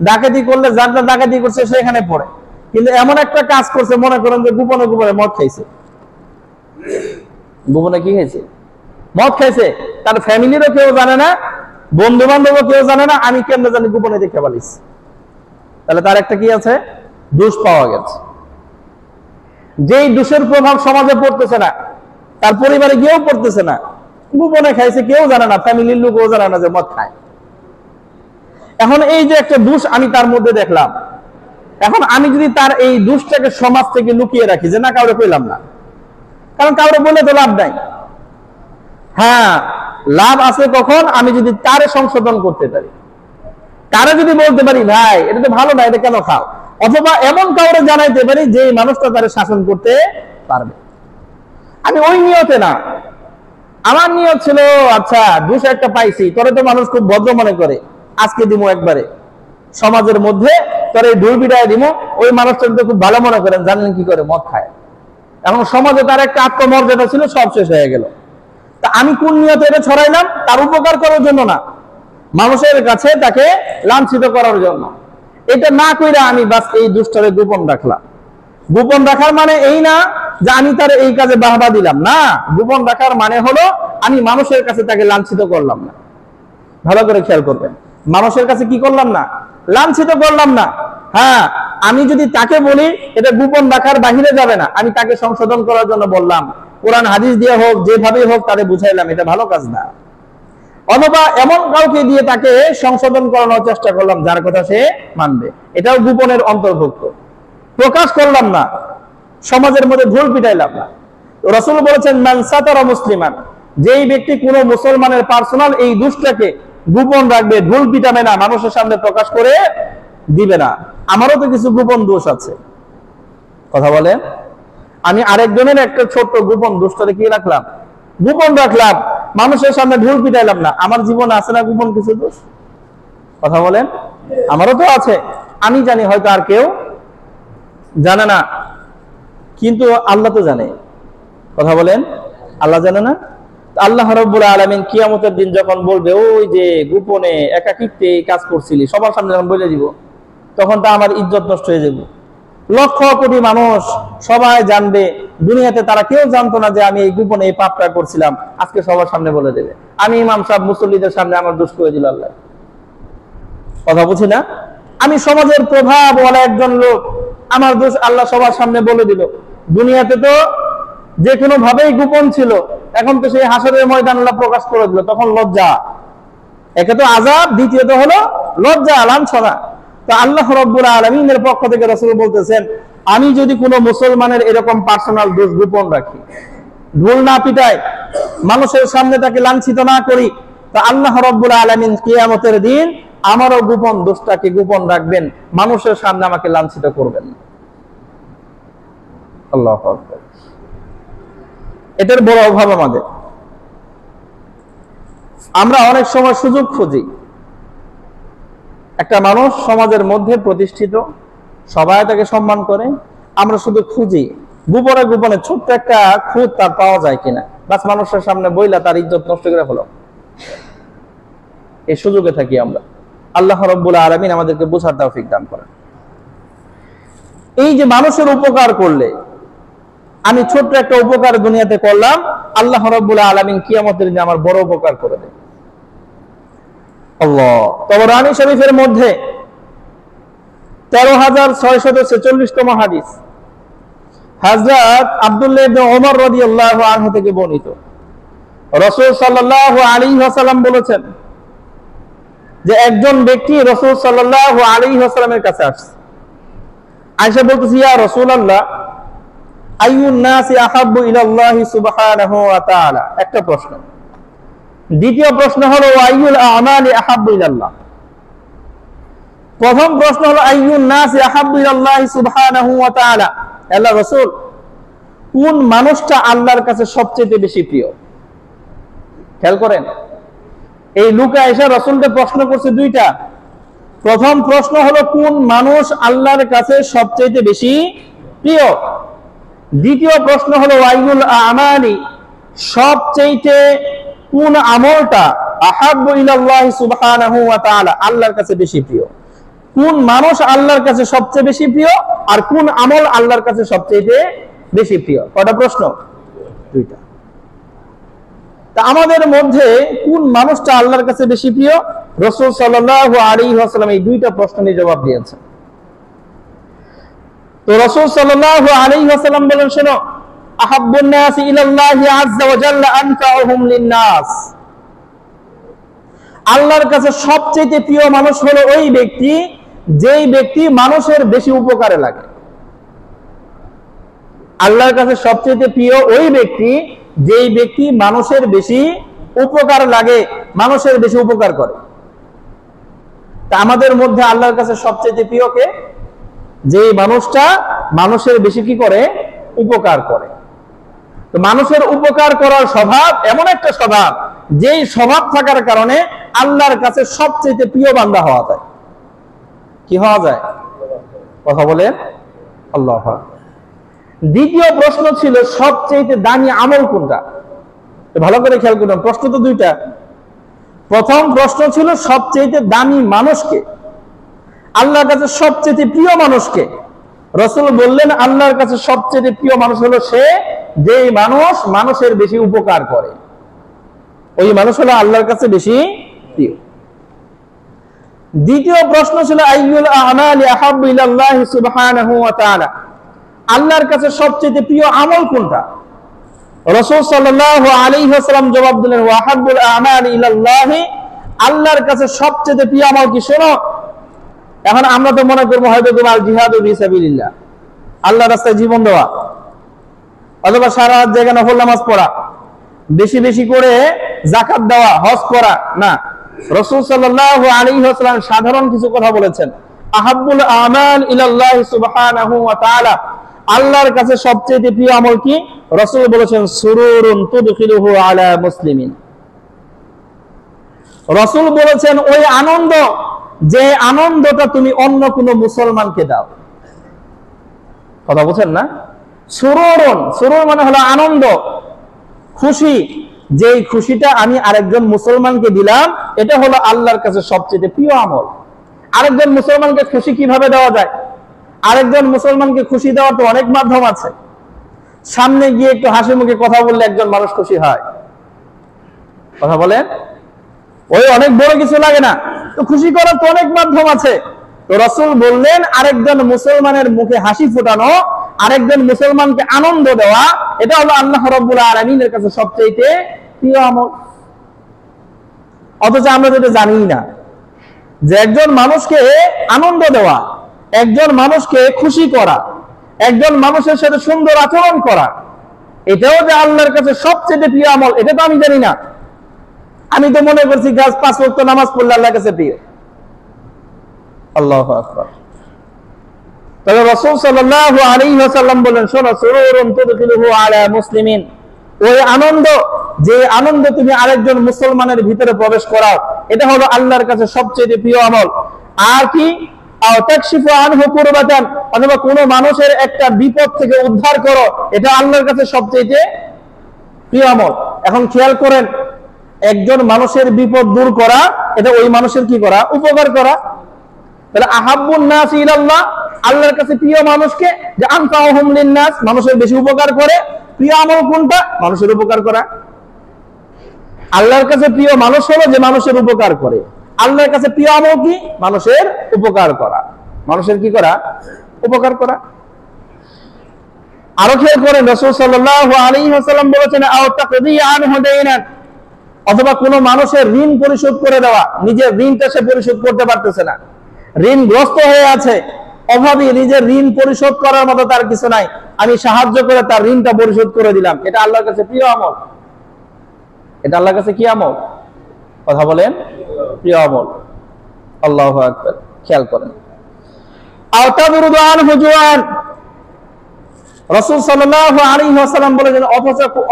ডাকাতি করলে যার ডাকাতি করছে সেখানে পড়ে, কিন্তু এমন একটা কাজ করছে, মনে করেন যে গোপনে গোপনে মদ খাইছে, গোপনে কি খাইছে? মদ খাইছে, তার ফ্যামিলিরও কেউ জানে না, বন্ধু বান্ধবও কেউ জানে না, আমি কেমনে জানি গোপনে দেখে পালিস, তাহলে তার একটা কি আছে? দোষ পাওয়া গেছে। যেই দোষের প্রভাব সমাজে পড়তেছে না, তার পরিবারে গিয়েও পড়তেছে না, গোপনে খাইছে, কেউ জানে না, ফ্যামিলির লোকও জানে না যে মদ খায়। এখন এই যে একটা দোষ আমি তার মধ্যে দেখলাম, এখন আমি যদি তার এই দোষটাকে সমাজ থেকে লুকিয়ে রাখি যে না কাউরে কইলাম না, কারণ কাউরে বলে তো লাভ নাই। হ্যাঁ, লাভ আছে কখন? আমি যদি তারে সংশোধন করতে পারি, তারে যদি বলতে পারি ভাই এটা তো ভালো না, এটা কেন খাও, অথবা এমন কাউরে জানাইতে পারি যে মানুষটা তারে শাসন করতে পারবে। আমি ওই নিয়তে না, আমার নিয়ত ছিল আচ্ছা 200 পাইছি, তোরে তো মানুষ খুব ভদ্র মনে করে, আজকে দিমো একবারে সমাজের মধ্যে তোর এই ঢোল পিটায় দিমো, ওই মানুষটা তো খুব ভালো মনে করেন, জানেন কি করে মদ খায়। এখন সমাজে তার একটা আত্মমর্যাদা ছিল, সব শেষ হয়ে গেল। তা আমি কোন নিয়তে এটা ছড়াইলাম? তার উপকার করার জন্য না, মানুষের কাছে তাকে লাঞ্ছিত করার জন্য। এটা না কইরা আমি বাস এই দুষ্টরে গোপন রাখলাম। গোপন রাখার মানে এই না যে আমি তার এই কাজে বাহবা দিলাম না, গোপন রাখার মানে হলো আমি মানুষের কাছে তাকে লাঞ্ছিত করলাম না। ভালো করে খেয়াল করবেন, মানুষের কাছে কি করলাম না? লাঞ্ছিত করলাম না। হ্যাঁ, আমি যদি তাকে বলি এটা গোপন রাখার বাহিরে যাবে না, আমি তাকে সংশোধন করার জন্য বললাম, কোরআন হাদিস দিয়ে হোক, যেভাবেই হোক তাদের বুঝাইলাম, এটা ভালো কাজ না। অথবা এমন কাউকে দিয়ে তাকে সংশোধন করানোর চেষ্টা করলাম যার কথা সে মানবে, এটাও গোপনের অন্তর্ভুক্ত। প্রকাশ করলাম না, সমাজের মধ্যে ঢোল পিটাইলাম না। রাসূল বলেছেন মান সাতারা মুসলিমান, যেই ব্যক্তি কোনো মুসলমানের পার্সোনাল এই দোষটাকে গোপন রাখবে, ঢোল পিটাবে না, মানুষের সামনে প্রকাশ করে দিবে না। আমারও তো কিছু গোপন দোষ আছে, কথা বলেন। আমি আরেকজনের একটা ছোট্ট গোপন দোষটাকে কি রাখলাম? গোপন রাখলাম, মানুষের সামনে ঢোল পিটাইলাম না। আমার জীবনে আছে না গোপন কিছু দোষ? কথা বলেন, আমারও তো আছে। আমি জানি, হয়তো আর কেউ জানে না, কিন্তু আল্লাহ তো জানে। কথা বলেন, আল্লাহ জানে না? আল্লাহ রাব্বুল আলামিন কিয়ামতের দিন যখন বলবে, ওই যে গোপনে একাকিত্বে কাজ করছিলি, সবার সামনে যখন বলে দিব, তখন তো আমার ইজ্জত নষ্ট হয়ে যাবে। লক্ষ কোটি মানুষ সবাই জানবে, দুনিয়াতে তারা কেউ জানতো না যে আমি এই গোপনে এই পাপটা করছিলাম, আজকে সবার সামনে বলে দেবে। আমি ইমাম সাহেব মুসল্লিদের সামনে আমার দোষ করে দিল আল্লাহ। কথা বুঝি না? আমি সমাজের প্রভাব বলা একজন লোক, আমার দোষ আল্লাহ সবার সামনে বলে দিল। দুনিয়াতে তো যে কোনো ভাবেই গোপন ছিল, এখন তো সেই হাসরের ময়দান আল্লাহ প্রকাশ করে দিল, তখন লজ্জা। একে তো আযাব, দ্বিতীয়ত হলো লজ্জা, লাঞ্ছনা। তো আল্লাহ রাব্বুল আলামিনের পক্ষ থেকে রাসূল বলতেছেন, আমি যদি কোনো মুসলমানের এরকম পার্সোনাল দোষ গোপন রাখি, ঢোল না পিটাই, মানুষের সামনে তাকে লাঞ্ছিত না করি, তো আল্লাহ রাব্বুল আলামিন কিয়ামতের দিন আমারও গোপন দোষটাকে গোপন রাখবেন, মানুষের সামনে আমাকে লাঞ্ছিত করবেন না। আল্লাহু আকবার। এটার বড় অভাব আমাদের। আমরা অনেক সময় সুযোগ খুঁজি, একটা মানুষ সমাজের মধ্যে প্রতিষ্ঠিত, সবাই তাকে সম্মান করে, আমরা শুধু খুঁজি গোপনে গোপনে ছোট্ট একটা খুঁত তার পাওয়া যায় কিনা, বাস মানুষের সামনে বইলা তার ইজ্জত নষ্ট করে হলো। এই সুযোগে থাকি আমরা। আল্লাহ রাব্বুল আলামিন আমাদেরকে বোঝার তৌফিক দান করেন। এই যে মানুষের উপকার করলে, আমি ছোট্ট একটা উপকার দুনিয়াতে করলাম, আল্লাহ রাব্বুল আলামিন কিয়ামতের দিনে আমার বড় উপকার করে দেন। আল্লাহ। তাবরানী শরীফের মধ্যে ১৩,৬৪৬তম হাদিস, হযরত আব্দুল্লাহ ইবনে ওমর রাদিয়াল্লাহু আনহু থেকে বর্ণিত, রাসূল সাল্লাল্লাহু আলাইহি ওয়াসাল্লাম বলেছেন যে একজন ব্যক্তি রাসূল সাল্লাল্লাহু আলাইহি ওয়াসাল্লামের কাছে আসছে। আয়েশা বলতেছে, ইয়া রাসূলুল্লাহ, আইয়ুন নাসি আহাব্বু ইলাল্লাহি সুবহানাহু ওয়া তাআলা। একটা প্রশ্ন। দ্বিতীয় প্রশ্ন হলো আইয়ুল আমালি আহাব্বু ইলাল্লাহ। প্রথম প্রশ্ন হলো আইয়ুন নাসি আহাব্বু ইলাল্লাহি সুবহানাহু ওয়া তাআলা, আল্লাহ রাসূল, কোন মানুষটা আল্লাহর কাছে সবচেয়ে বেশি প্রিয়? খেয়াল করেন, এই লোকে আয়েশা রাসূলকে প্রশ্ন করছে দুইটা। প্রথম প্রশ্ন হলো কোন মানুষ আল্লাহর কাছে সবচেয়ে বেশি প্রিয়। দ্বিতীয় প্রশ্ন হলো আইয়ুল আমালি, সবচেয়ে কোন আমলটা আহাব্বু ইলাল্লাহি সুবহানাহু ওয়া তাআলা, আল্লাহর কাছে বেশি প্রিয়। কোন মানুষ আল্লাহর কাছে সবচেয়ে বেশি প্রিয়, আর কোন আমল আল্লাহর কাছে সবচেয়ে বেশি প্রিয়। কয়টা প্রশ্ন? দুইটা। তা আমাদের মধ্যে কোন মানুষটা আল্লাহর কাছে বেশি প্রিয়? রাসূল সাল্লাল্লাহু আলাইহি ওয়াসাল্লাম এই দুইটা প্রশ্নের জবাব দিয়েছেন। তো রাসূল সাল্লাল্লাহু আলাইহি ওয়াসাল্লাম বলেন, শোনো, আহাব্বুন নাসি ইলাল্লাহি আযজা ওয়া জাল্লা আনফাউহুম লিন-নাস, আল্লাহর কাছে সবচেয়ে প্রিয় মানুষ হলো ওই ব্যক্তি যেই ব্যক্তি মানুষের বেশি উপকারে লাগে। আল্লাহর কাছে সবচেয়ে প্রিয় ওই ব্যক্তি যেই ব্যক্তি মানুষের বেশি উপকার লাগে, মানুষের বেশি উপকার করে। তা আমাদের মধ্যে আল্লাহর কাছে সবচেয়ে প্রিয় কে? যেই মানুষটা মানুষের বেশি কি করে? উপকার করে। তো মানুষের উপকার করার স্বভাব এমন একটা স্বভাব, যেই স্বভাব থাকার কারণে আল্লাহর কাছে সবচেয়ে প্রিয় বান্দা হওয়া যায়। কি হওয়া যায়? কথা বলেন আল্লাহু আকবার। দ্বিতীয় প্রশ্ন ছিল সবচেয়ে দামি আমল কোনটা? ভালো করে খেয়াল করুন, প্রশ্ন তো দুইটা। প্রথম প্রশ্ন ছিল সবচেয়ে দামি মানুষকে, আল্লাহর কাছে সবচেয়ে প্রিয় মানুষকে। রাসূল বললেন আল্লাহর কাছে সবচেয়ে প্রিয় মানুষ হলো সে যেই মানুষ মানুষের বেশি উপকার করে, ওই মানুষ হলো আল্লাহর কাছে বেশি প্রিয়। দ্বিতীয় প্রশ্ন ছিল আইয়ুল আমালি আহাব্বু ইলাল্লাহি সুবহানাহু ওয়া তাআলা, আল্লাহর কাছে সবচেয়ে প্রিয় আমল কোনটা? রাসূল সাল্লাল্লাহু আলাইহি ওয়াসাল্লাম জবাব দিলেন ওয়া আহাব্বুল আমালি ইলাল্লাহি, আল্লাহর কাছে সবচেয়ে প্রিয় আমল কি? শোনো, এখন আমরা তো মনে করবো হয়তো তোমার জিহাদু ফি সাবিলিল্লাহ, আল্লাহর রাস্তায় জীবন দেওয়া, অথবা সারা রাত জেগে নফল নামাজ পড়া, বেশি বেশি করে যাকাত দেওয়া, হজ করা। না, রাসূল সাল্লাল্লাহু আলাইহি ওয়াসাল্লাম সাধারণ কিছু কথা বলেছেন। আহাব্বুল আমাল ইলাল্লাহি সুবহানাহু ওয়া তাআলা, আল্লাহর কাছে সবচেয়ে প্রিয় আমল কি? রাসূল বলেছেন সুরুরুন তুদখিলুহু আলা মুসলিমিন। রাসূল বলেছেন ওই আনন্দ, যে আনন্দটা তুমি অন্য কোন মুসলমানকে দাও। কথা বুঝছেন না? সুরুরুন, সুরুর মানে হলো আনন্দ, খুশি। যেই খুশিটা আমি আরেকজন মুসলমানকে দিলাম, এটা হলো আল্লাহর কাছে সবচেয়ে প্রিয় আমল। আরেকজন মুসলমানকে খুশি কিভাবে দেওয়া যায়? আরেকজন মুসলমানকে খুশি দেওয়ার তো অনেক মাধ্যম আছে। সামনে গিয়ে একটু হাসি মুখে কথা বললে একজন মানুষ খুশি হয়। কথা বলেন, ওই অনেক বড় কিছু লাগে না, তো খুশি করার তো অনেক মাধ্যম আছে। তো রাসূল বললেন আরেকজন মুসলমানের মুখে হাসি ফোটানো, আরেকজন মুসলমানকে আনন্দ দেওয়া, এটা হলো আল্লাহ রাব্বুল আলামিনের কাছে সবচেয়ে প্রিয় আমল। অথচ আমরা যেটা জানি না, যে একজন মানুষকে আনন্দ দেওয়া, একজন মানুষকে খুশি করা, একজন মানুষের সাথে সুন্দর আচরণ করা, এটাও যে আল্লাহর কাছে সবচেয়ে প্রিয় আমল, এটা তো আমি জানি না। আমি তো মনে করছি 5 ওয়াক্ত নামাজ পড়লে আল্লাহর কাছে প্রিয়। আল্লাহু আকবার। তবে রাসূল সাল্লাল্লাহু আলাইহি ওয়াসাল্লাম বলেন শোনো, সুরুরুন তুদখিলুহু আলা মুসলিমিন, ওই আনন্দ, যে আনন্দ তুমি আরেকজন মুসলমানের ভিতরে প্রবেশ করাও, এটা হলো আল্লাহর কাছে সবচেয়ে প্রিয় আমল। আর কি? আও তাকশিফু আনহু কুরবাতান, অথবা কোনো মানুষের একটা বিপদ থেকে উদ্ধার করো, এটা আল্লাহর কাছে সবচেয়ে প্রিয় আমল। এখন খেয়াল করেন, একজন মানুষের বিপদ দূর করা, এটা ওই মানুষের কি করা? উপকার করা। তাহলে আহাব্বুন নাস ইলাল্লাহ, আল্লাহর কাছে প্রিয় মানুষকে, যে আনফাউহুম লিন-নাস, মানুষের বেশি উপকার করে। প্রিয় আমল কোনটা? মানুষের উপকার করা। আল্লাহর কাছে প্রিয় মানুষ হলো যে মানুষের উপকার করে। আল্লাহর কাছে প্রিয় আমল কি? মানুষের উপকার করা। মানুষের কি করা? উপকার করা। আরো খেয়াল করেন, রাসূল সাল্লাল্লাহু আলাইহি ওয়াসাল্লাম বলেছেন আও তাকদি আনহু দাইনান, অথবা কোনো মানুষের ঋণ পরিশোধ করে দেওয়া। নিজের ঋণটা সে পরিশোধ করতে পারতেছে না, ঋণগ্রস্ত হয়ে আছে, অভাবী, নিজের ঋণ পরিশোধ করার মতো তার কিছু নাই, আমি সাহায্য করে তার ঋণটা পরিশোধ করে দিলাম, এটা আল্লাহর কাছে প্রিয় আমল। এটা আল্লাহর কাছে কি আমল? কথা বলেন, প্রিয় আমল। আল্লাহু আকবার। খেয়াল করেন, আও তাবরুদু আনহু জুআন, রাসূল সাল্লাল্লাহু আলাইহি ওয়াসাল্লাম বলেছেন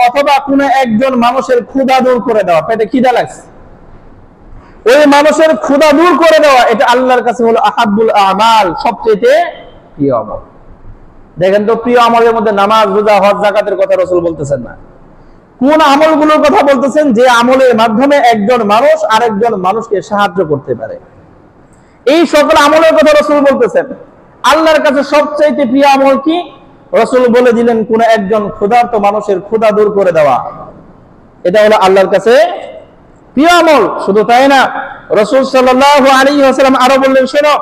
অথবা কোনো একজন মানুষের ক্ষুধা দূর করে দেওয়া, পেটে খিদা লাগছে, ওই মানুষের ক্ষুধা দূর করে দেওয়া, এটা আল্লাহর কাছে হলো আহাব্বুল আমাল, সবচেয়ে প্রিয় আমল। দেখেন তো, প্রিয় আমলের মধ্যে নামাজ, রোজা, হজ, যাকাতের কথা রাসূল বলতেছেন না। কোন আমলগুলোর কথা বলতেছেন? যে আমলের মাধ্যমে একজন মানুষ আরেকজন মানুষকে সাহায্য করতে পারে, এই সকল আমলের কথা রাসূল বলতেছেন। আল্লাহর কাছে সবচেয়ে প্রিয় আমল কি? রাসূল বলে দিলেন কোন একজন ক্ষুধার্ত মানুষের ক্ষুধা দূর করে দেওয়া, এটা হলো আল্লাহর কাছে প্রিয় আমল। শুধু তাই না, রাসূল সাল্লাল্লাহু আলাইহি ওয়াসাল্লাম আরো বললেন শোনো,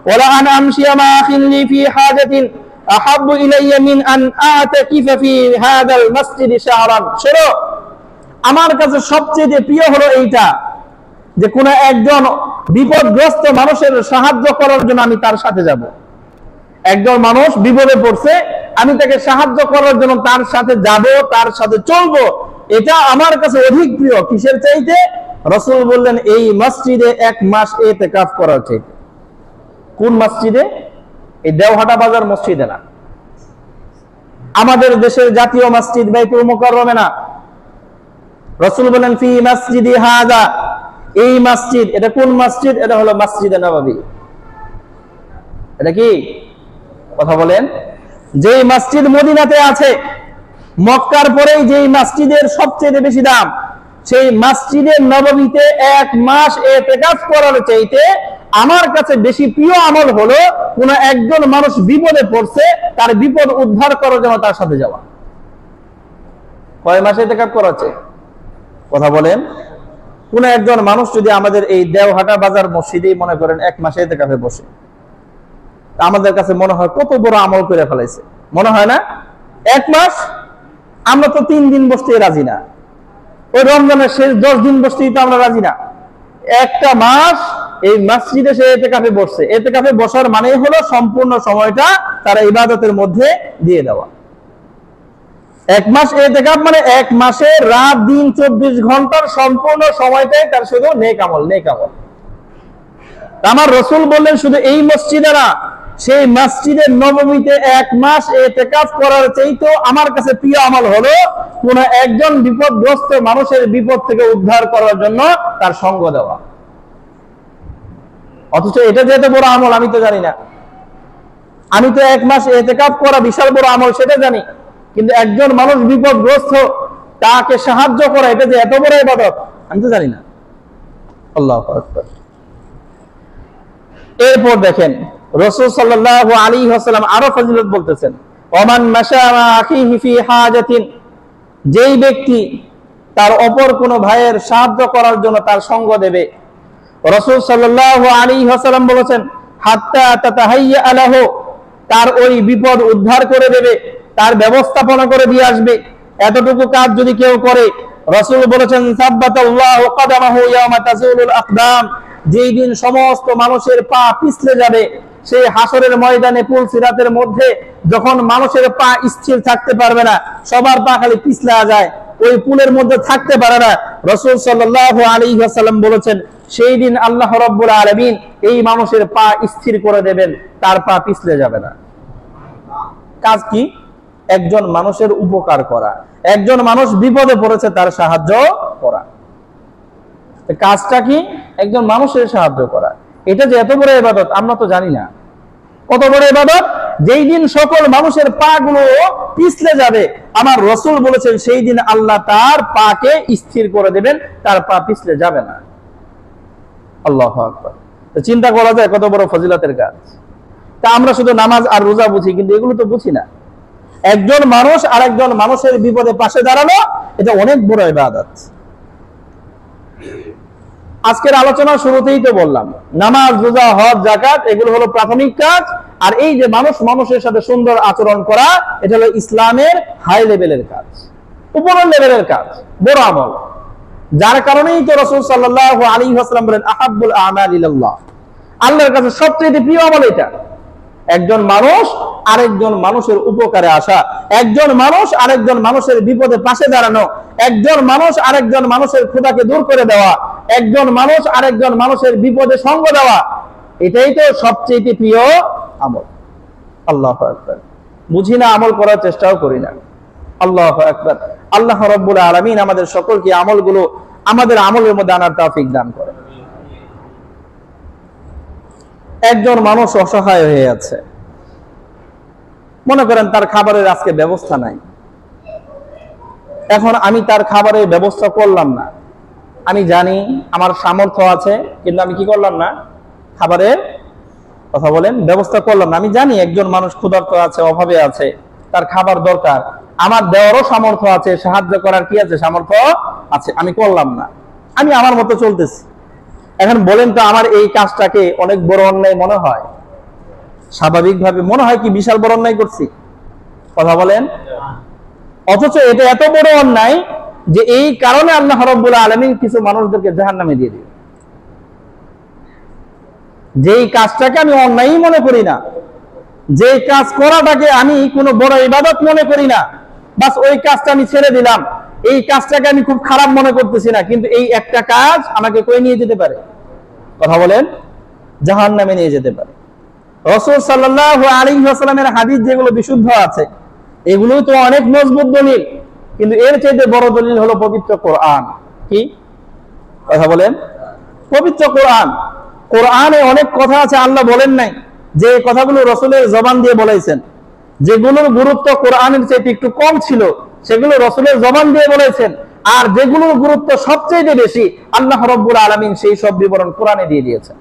ওয়ালা আন আমশিয়া মা আখিলি ফি হাজাতিন আহাব্বু ইলাইয়া মিন আন আতাকিফা ফি হাদাল মাসজিদ শাহরান। শোনো, আমার কাছে সবচেয়ে প্রিয় হলো এইটা, যে কোন একজন বিপদগ্রস্ত মানুষের সাহায্য করার জন্য আমি তার সাথে যাব। একজন মানুষ বিপদে পড়ছে, আমি তাকে সাহায্য করার জন্য তার সাথে যাব, তার সাথে চলবো, এটা আমার কাছে অধিক প্রিয়। কিসের চাইতে? রাসূল বললেন এই মসজিদে 1 মাস ইতিকাফ করার চাইতে। কোন মসজিদে? এই দেওহাটা বাজার মসজিদে না, আমাদের দেশের জাতীয় মসজিদ বাইতুল মুকাররমে না। রাসূল বলেন ফি মসজিদি হাযা, এই মসজিদ, এটা কোন মসজিদ? এটা হলো মসজিদে নববী। এটা কি কথা বলেন? যেই মসজিদ মদিনাতে আছে, মক্কার পরেই যেই মসজিদের সবচেয়ে বেশি দাম, সেই মসজিদের নববীতে 1 মাস ইতিকাফ করার চাইতে আমার কাছে বেশি প্রিয় আমল হলো কোন একজন মানুষ বিপদে পড়ছে, তার বিপদ উদ্ধার করার জন্য তার সাথে যাওয়া। কয় মাসে ইতিকাফ করাচ্ছে? কথা বলেন। কোন একজন মানুষ যদি আমাদের এই দেওহাটা বাজার মসজিদে মনে করেন 1 মাসে ইতিকাফে বসে, আমাদের কাছে মনে হয় কত বড় আমল করে ফেলাইছে, মনে হয় না? 1 মাস, আমরা তো 3 দিন বসতে রাজি না, ওই রমজানের শেষ 10 দিন বসতেই তো আমরা রাজি না। একটা মাস এই মসজিদে সে ইতিকাফে বসছে। ইতিকাফে বসার মানে হলো সম্পূর্ণ সময়টা তার ইবাদতের মধ্যে দিয়ে দেওয়া। 1 মাস ইতিকাফ মানে 1 মাসে রাত দিন 24 ঘন্টার সম্পূর্ণ সময়টাই তার শুধু নেক আমল, নেক আমল। আমার রাসূল বললেন শুধু এই মসজিদে না, সেই মসজিদের নববীতে 1 মাস ইতিকাফ করার চাইতে আমার কাছে প্রিয় আমল হলো কোন একজন বিপদগ্রস্ত মানুষের বিপদ থেকে উদ্ধার করার জন্য তার সঙ্গ দেওয়া। অথচ এটা যে এত বড় আমল আমি তো জানি না। আমি তো 1 মাস ইতিকাফ করা বিশাল বড় আমল সেটা জানি, কিন্তু একজন মানুষ বিপদগ্রস্ত, তাকে সাহায্য করা, এটা যে এত বড় ইবাদত আমি তো জানি না। আল্লাহু আকবার। এরপর দেখেন রাসূল সাল্লাল্লাহু আলাইহি ওয়াসাল্লাম আরো ফজিলত বলতেছেন, ওমান মাশা মা আখিহি ফি হাজাতিন, যেই ব্যক্তি তার অপর কোন ভাইয়ের সাহায্য করার জন্য তার সঙ্গ দেবে, রাসূল সাল্লাল্লাহু আলাইহি ওয়াসাল্লাম বলেছেন হাত্তা তাতাহাইয়া লাহু, তার ওই বিপদ উদ্ধার করে দেবে, তার ব্যবস্থাপনা করে দিয়ে আসবে। এতটুকু কাজ যদি কেউ করে, রাসূল বলেছেন সাব্বাতাল্লাহু কদামাহু ইয়াওমা তাজুলুল আকদাম, যেই দিন সমস্ত মানুষের পা পিছলে যাবে, সেই হাসরের ময়দানে পুল সিরাতের মধ্যে যখন মানুষের পা স্থির থাকতে পারবে না, সবার পা খালি পিছলা যায়, ওই পুলের মধ্যে থাকতে পারে না, রাসূল সাল্লাল্লাহু আলাইহি ওয়াসাল্লাম বলেছেন সেই দিন আল্লাহ রাব্বুল আলামিন এই মানুষের পা স্থির করে দেবেন, তার পা পিছলে যাবে না। কাজ কি? একজন মানুষের উপকার করা, একজন মানুষ বিপদে পড়েছে তার সাহায্য করা। কাজটা কি? একজন মানুষের সাহায্য করা। এটা যে এত বড় ইবাদত আমরা তো জানি না। কত বড় ইবাদত! যেই দিন সকল মানুষের পা গুলো পিছলে যাবে, আমার রাসূল বলেছেন সেই দিন আল্লাহ তার পাকে স্থির করে দেবেন, তার পা পিছলে যাবে না। আল্লাহু আকবার। চিন্তা করা যায় কত বড় ফজিলতের কাজ। তা আমরা শুধু নামাজ আর রোজা বুঝি, কিন্তু এগুলো তো বুঝি না। একজন মানুষ আরেকজন মানুষের বিপদে পাশে দাঁড়ানো, এটা অনেক বড় ইবাদত। আজকের আলোচনা শুরুতেই তো বললাম, নামাজ, রোজা, হজ, যাকাত এগুলো হলো প্রাথমিক কাজ, আর এই যে মানুষ মানুষের সাথে সুন্দর আচরণ করা, এটা হলো ইসলামের হাই লেভেলের কাজ, উপরের লেভেলের কাজ, বড় আমল। যার কারণেই তো রাসূল সাল্লাল্লাহু আলাইহি ওয়াসাল্লাম বলেন আহাব্বুল আমালি ইলাল্লাহ, আল্লাহর কাছে সবচেয়ে প্রিয় আমল এটা। একজন মানুষ আরেকজন মানুষের উপকারে আসা, একজন মানুষ আরেকজন মানুষের বিপদে পাশে দাঁড়ানো, একজন মানুষ আরেকজন মানুষের ক্ষুধাকে দূর করে দেওয়া, একজন মানুষ আরেকজন মানুষের বিপদে সঙ্গ দেওয়া, এটাই তো সবচেয়ে প্রিয় আমল। আল্লাহু আকবার। বুঝি না, আমল করার চেষ্টাও করি না। আল্লাহু আকবার। আল্লাহ রাব্বুল আলামিন আমাদের সকলকে আমলগুলো আমাদের আমলের মধ্যে আনার তৌফিক দান করেন। একজন মানুষ অসহায় হয়ে আছে, মনে করেন তার খাবারের আজকে ব্যবস্থা নাই। এখন আমি তার খাবারের ব্যবস্থা করলাম না, আমি জানি আমার সামর্থ্য আছে, কিন্তু আমি কি করলাম না? খাবারের কথা বলেন ব্যবস্থা করলাম না। আমি জানি একজন মানুষ ক্ষুধার্ত আছে, অভাবে আছে, তার খাবার দরকার, আমার দেওয়ারও সামর্থ্য আছে, সাহায্য করার কি আছে? সামর্থ্য আছে, আমি করলাম না, আমি আমার মতো চলতেছি। এখন বলেন তো, আমার এই কাজটাকে অনেক বড় অন্যায় মনে হয়? স্বাভাবিকভাবে মনে হয় কি বিশাল বড় অন্যায় করছি? কথা বলেন। অথচ এটা এত বড় অন্যায় যে এই কারণে আল্লাহ রাব্বুল আলামিন কিছু মানুষদেরকে জাহান্নামে দিয়ে দিবে। যেই কাজটাকে আমি অন্যায় মনে করি না, যে কাজ করাটাকে আমি কোনো বড় ইবাদত মনে করি না, বাস ওই কাজটা আমি ছেড়ে দিলাম, এই কাজটাকে আমি খুব খারাপ মনে করতেছি না, কিন্তু এই একটা কাজ আমাকে কই নিয়ে যেতে পারে? কথা বলেন, জাহান্নামে নিয়ে যেতে পারে। রাসূল সাল্লাল্লাহু আলাইহি ওয়াসাল্লামের হাদিস যেগুলো বিশুদ্ধ আছে, এগুলোই তো অনেক মজবুত দলিল, কিন্তু এর চাইতে বড় দলিল হলো পবিত্র কোরআন। কি কথা বলেন? পবিত্র কোরআন। কোরআনে অনেক কথা আছে আল্লাহ বলেন নাই, যে কথাগুলো রসুলের জবান দিয়ে বলেছেন। যেগুলোর গুরুত্ব কোরআনের চাইতে একটু কম ছিল সেগুলো রসুলের জবান দিয়ে বলেছেন, আর যেগুলোর গুরুত্ব সবচেয়ে বেশি আল্লাহ রাব্বুল আলামিন সেই সব বিবরণ কোরআনে দিয়ে দিয়েছেন।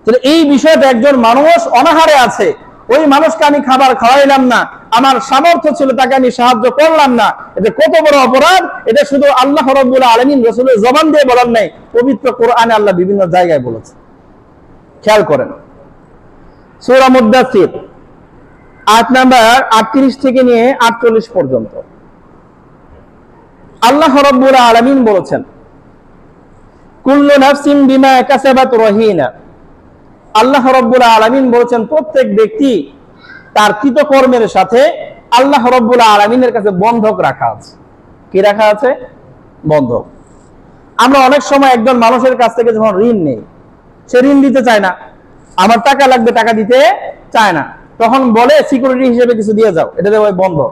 তাহলে এই বিষয়টা একজন মানুষ অনাহারে আছে, ওই মানুষকে আমি খাবার খাওয়াইলাম না, আমার সামর্থ্য ছিল তাকে আমি সাহায্য করলাম না, এটা কত বড় অপরাধ। এটা শুধু আল্লাহ রাব্বুল আলামিন রসুলের জবান দিয়ে বলেন নাই, পবিত্র কোরআনে আল্লাহ বিভিন্ন জায়গায় বলেছে। খেয়াল করেন, সূরা মুদ্দাসসির আয়াত নাম্বার 38 থেকে নিয়ে 48 পর্যন্ত আল্লাহ রাব্বুল আলামিন বলেছেন, কুল্লু নাফসিন বিমা কাসাবাত রহিনা। আল্লাহ রাব্বুল আলামিন বলেছেন প্রত্যেক ব্যক্তি তার কৃতকর্মের সাথে আল্লাহ রাব্বুল আলামিনের কাছে বন্ধক রাখা আছে। কি রাখা আছে? বন্ধক। আমরা অনেক সময় একজন মানুষের কাছ থেকে যখন ঋণ নেই, সে ঋণ দিতে চায় না, আমার টাকা লাগবে, টাকা দিতে চায় না, তখন বলে সিকিউরিটি হিসেবে কিছু দিয়ে যাও, এটা দেবো বন্ধক।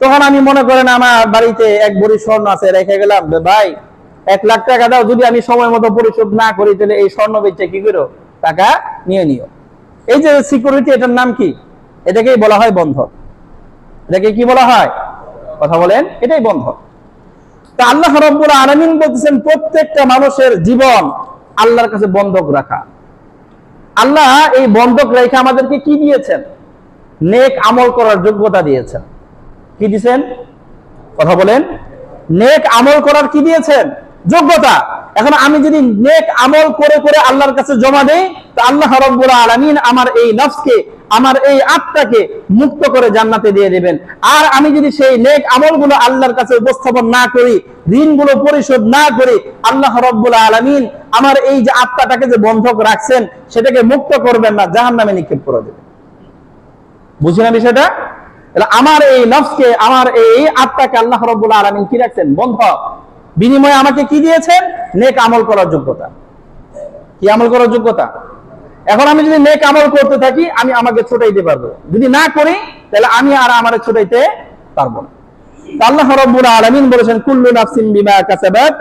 তখন আমি মনে করেন আমার বাড়িতে এক ভরি স্বর্ণ আছে, রেখে গেলাম, ভাই 1 লাখ টাকা দাও, যদি আমি সময় মতো পরিশোধ না করি তাহলে এই স্বর্ণ বেচে কি করো, টাকা নিয়ে নিও। এই যে সিকিউরিটি, এটার নাম কি? এটাকেই বলা হয় বন্ধক। এটাকে কি বলা হয়? কথা বলেন, এটাই বন্ধক। তা আল্লাহ রাব্বুল আলামিন বলতেছেন প্রত্যেকটা মানুষের জীবন আল্লাহর কাছে বন্ধক রাখা। আল্লাহ এই বন্ধক রেখে আমাদেরকে কি দিয়েছেন? নেক আমল করার যোগ্যতা দিয়েছেন। কি দিয়েছেন? কথা বলেন, নেক আমল করার কি দিয়েছেন? যোগ্যতা। এখন আমি যদি নেক আমল করে করে আল্লাহর কাছে জমা দেই, তো আল্লাহ রাব্বুল আলামিন আমার এই নফসকে, আমার এই আত্মাকে মুক্ত করে জান্নাতে দিয়ে দেবেন। আর আমি যদি সেই নেক আমলগুলো আল্লাহর কাছে উপস্থাপন না করি, ঋণগুলো পরিশোধ না করি, আল্লাহ রাব্বুল আলামিন আমার এই যে আত্মাটাকে যে বন্ধক রাখছেন সেটাকে মুক্ত করবেন না, জাহান্নামে নিক্ষেপ করে দেবেন। বুঝি না বিষয়টা? আমার এই নফসকে, আমার এই আত্মাকে আল্লাহ রাব্বুল আলামিন কি রাখছেন? বন্ধক। বিনিময়ে আমাকে কি দিয়েছেন? নেক আমল করার যোগ্যতা। কি আমল করার যোগ্যতা? এখন আমি যদি নেক আমল করতে থাকি, আমি আমাকে ছোটাইতে পারবো, যদি না করি তাহলে আমি আর আমারে ছোটাইতে পারবো না। আল্লাহ রাব্বুল আলামিন বলেছেন কুল্লু নাফসিন বিমা কাসাবাত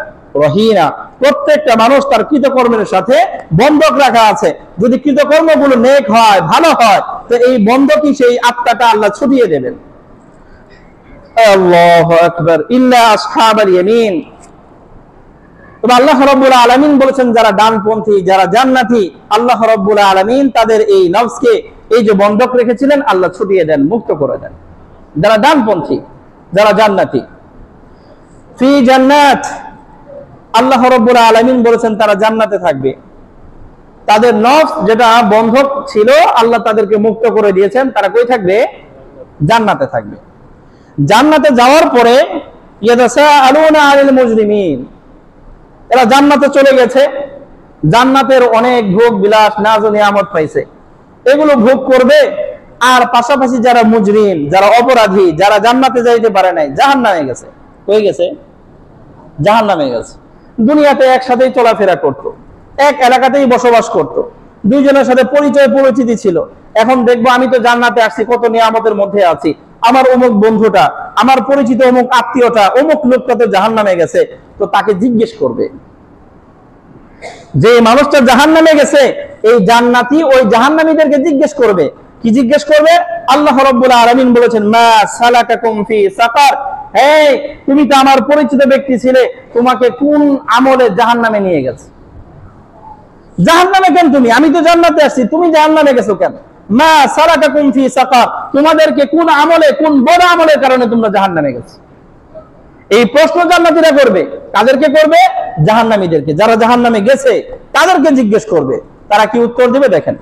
রহিনা। প্রত্যেকটা মানুষ তার কৃতকর্মের সাথে বন্ধক রাখা আছে। যদি কৃতকর্মগুলো নেক হয়, ভালো হয়, তো এই বন্ধকই সেই আত্মাটা আল্লাহ ছুটিয়ে দেবেন। আল্লাহু আকবার। ইল্লা আসহাবাল ইয়ামিন। তবে আল্লাহ রাব্বুল আলামিন বলেছেন যারা ডানপন্থী, যারা জান্নাতি, আল্লাহ রাব্বুল আলামিন তাদের এই নফসকে, এই যে বন্ধক রেখেছিলেন, আল্লাহ ছুটিয়ে দেন, মুক্ত করে দেন। যারা ডানপন্থী, যারা জান্নাতি, ফি জান্নাত, আল্লাহ রাব্বুল আলামিন বলেছেন তারা জান্নাতে থাকবে। তাদের নফস যেটা বন্ধক ছিল, আল্লাহ তাদেরকে মুক্ত করে দিয়েছেন, তারা কই থাকবে? জান্নাতে থাকবে। জান্নাতে যাওয়ার পরে ইয়াতাসাআলুনা আনিল মুজরিমিন, এরা জান্নাতে চলে গেছে, জান্নাতের অনেক ভোগ বিলাস, নাজ ও নিয়ামত পাইছে, এগুলো ভোগ করবে। আর পাশাপাশি যারা মুজরিম, যারা অপরাধী, যারা জান্নাতে যাইতে পারে নাই, জাহান্নামে গেছে। কই গেছে? জাহান্নামে গেছে। দুনিয়াতে একসাথেই চলাফেরা করত, এক এলাকাতেই বসবাস করত, দুইজনের সাথে পরিচয় পরিচিতি ছিল। এখন দেখবো আমি তো জান্নাতে আসছি, কত নিয়ামতের মধ্যে আছি, আমার অমুক বন্ধুটা, আমার পরিচিত অমুক আত্মীয়টা, অমুক লোকটা তো জাহান্নামে গেছে। তো তাকে জিজ্ঞেস করবে, যে মানুষটা জাহান্নামে গেছে, এই জান্নাতি ওই জাহান্নামীদেরকে জিজ্ঞেস করবে। কি জিজ্ঞেস করবে? আল্লাহ রাব্বুল আলামিন বলেছেন মা সালাকাকুম ফি সাকার, এই তুমি তো আমার পরিচিত ব্যক্তি ছিলে, তোমাকে কোন আমলে জাহান্নামে নিয়ে গেছে? জাহান্নামে কেন তুমি? আমি তো জান্নাতে আসছি, তুমি জাহান্নামে গেছো কেন? মা সালাকাকুম ফি সাকার, তোমাদেরকে কোন আমলে, কোন বড় আমলের কারণে তোমরা জাহান্নামে গেছো? এই প্রশ্ন জান্নাতীরা করবে। কাদেরকে করবে? জাহান্নামীদেরকে। যারা জাহান্নামে গেছে তাদেরকে জিজ্ঞেস করবে। তারা কি উত্তর দেবে? দেখেন,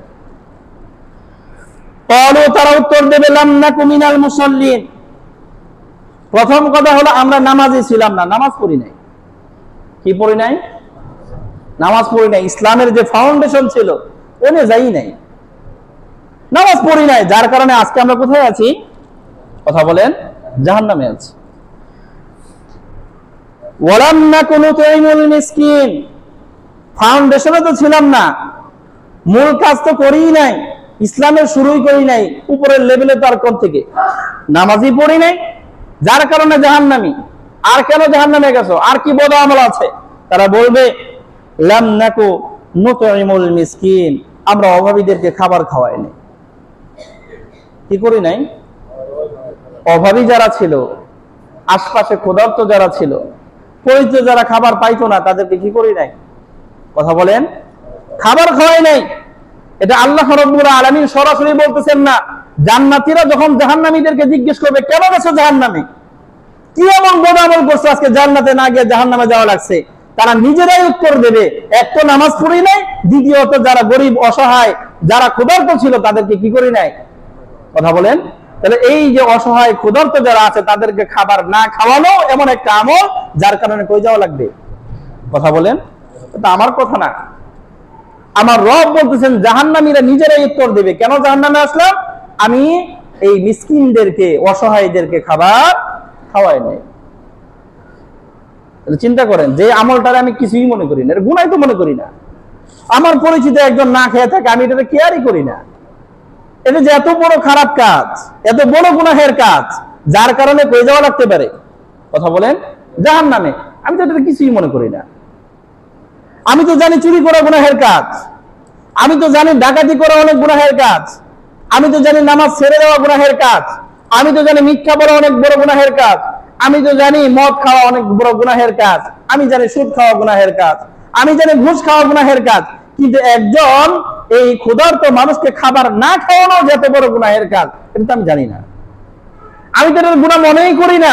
তারা উত্তর দেবে লাম নাকু মিনাল মুসাল্লিন। প্রথম কথা হলো আমরা নামাজি ছিলাম না, নামাজ পড়ি নাই। কি পড়ি নাই? নামাজ পড়ি নাই। ইসলামের যে ফাউন্ডেশন ছিল ওনে যাই নাই, নামাজ পড়ি নাই, যার কারণে আজকে আমরা কোথায় আছি? কথা বলেন, জাহান্নামে আছি। ওয়ালাম নাকু নুতঈমুল মিসকিন, ফাউন্ডেশনে তো ছিলাম না, মূল কাজ তো করিই নাই, ইসলামের শুরুই করি নাই উপরের লেভেলে, তো আর কোন থেকে? নামাজই পড়ি নাই, যার কারণে জাহান্নামী। আর কেন জাহান্নামে গেছো? আর কি বদ আমল আছে? তারা বলবে লাম নাকু নুতইমুল মিসকিন, আমরা অভাবীদেরকে খাবার খাওয়াই নাই। কি করি নাই? অভাবী যারা ছিল, আশপাশে ক্ষুধার্ত যারা ছিল, পরিচিত যারা খাবার পাইতো না, তাদেরকে কি করি নাই? কথা বলেন, খাবার খাওয়াই নাই। এটা আল্লাহ রাব্বুল আলামিন সরাসরি বলতেছেন না। জান্নাতীরা যখন জাহান্নামীদেরকে জিজ্ঞেস করবে কেন গেছো জাহান্নামে, কি এমন বদ আমল করছো আজকে জান্নাতে না গিয়ে জাহান্নামে যাওয়া লাগছে, তারা নিজেরাই উত্তর দেবে, এক তো নামাজ পড়ি নাই, দ্বিতীয়ত যারা গরিব অসহায় যারা ক্ষুধার্ত ছিল তাদেরকে কি করি নাই? কথা বলেন। তাহলে এই যে অসহায় ক্ষুধার্ত যারা আছে তাদেরকে খাবার না খাওয়ানো এমন একটা আমল যার কারণে কই যাওয়া লাগবে? কথা বলেন। এটা আমার কথা না, আমার রব বলতেছেন জাহান্নামীরা নিজেরাই উত্তর দেবে, কেন জাহান্নামে আসলাম? আমি এই মিসকিনদেরকে, অসহায়দেরকে খাবার খাওয়াই নাই। চিন্তা করেন, যে আমলটারে আমি কিছুই মনে করি না, এর গুনাহ তো মনে করি না। আমার পরিচিত একজন না খেয়ে থাকে, আমি এটা কেয়ারই করি না। এটা যে এত বড় খারাপ কাজ, এত বড় গুনাহের কাজ, যার কারণে কই যাওয়া লাগতে পারে? কথা বলেন, জাহান্নামে। আমি তো এটা কিছুই মনে করি না। আমি তো জানি চুরি করা গুনাহের কাজ, আমি তো জানি ডাকাতি করা অনেক গুনাহের কাজ, আমি তো জানি নামাজ ছেড়ে দেওয়া গুনাহের কাজ, আমি তো জানি মিথ্যা বলা অনেক বড় গুনাহের কাজ, আমি তো জানি মদ খাওয়া অনেক বড় গুনাহের কাজ, আমি জানি সুদ খাওয়া গুনাহের কাজ, আমি জানি ঘুষ খাওয়া গুনাহের কাজ। কিন্তু একজন এই ক্ষুধার্ত মানুষকে খাবার না খাওয়ানো যত বড় গুনাহের কাজ, এটা তো আমি জানি না। আমি তো এটার গুনাহ মনেই করি না।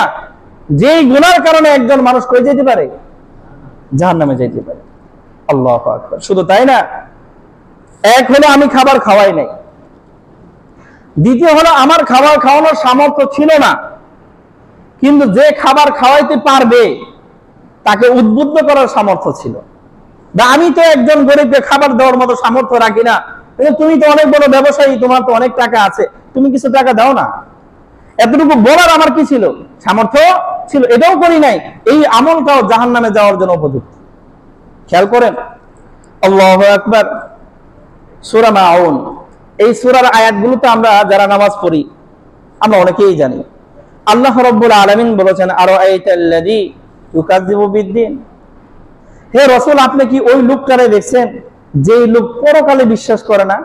যেই গুনার কারণে একজন মানুষ কই যেতে পারে? জাহান্নামে যেতে পারে। আল্লাহু আকবার। শুধু তাই না, এক হলো আমি খাবার খাওয়াই নাই, দ্বিতীয় হলো আমার খাবার খাওয়ানোর সামর্থ্য ছিল না, কিন্তু যে খাবার খাওয়াইতে পারবে তাকে উদ্বুদ্ধ করার সামর্থ্য ছিল। আমি তো একজন গরিবকে খাবার দেওয়ার মতো সামর্থ্য রাখি না, কিন্তু তুমি তো অনেক বড় ব্যবসায়ী, তোমার তো অনেক টাকা আছে, তুমি কিছু টাকা দাও না। এতটুকু বলার আমার কি ছিল? সামর্থ্য ছিল। এটাও করি নাই। এই আমলটাও জাহান্নামে যাওয়ার জন্য উপযুক্ত। খেয়াল করেন, আল্লাহু আকবার। সূরা মাউন, এই সূরার আয়াতগুলোতে আমরা যারা নামাজ পড়ি আমরা অনেকেই জানি। আল্লাহ রাব্বুল আলামিন বলেছেন, আরাআইতাল্লাযী ইউকাযযিবু বিদ্দীন, হে রাসূল আপনি কি ওই লোকটারে দেখছেন যেই লোক পরকালে বিশ্বাস করে না?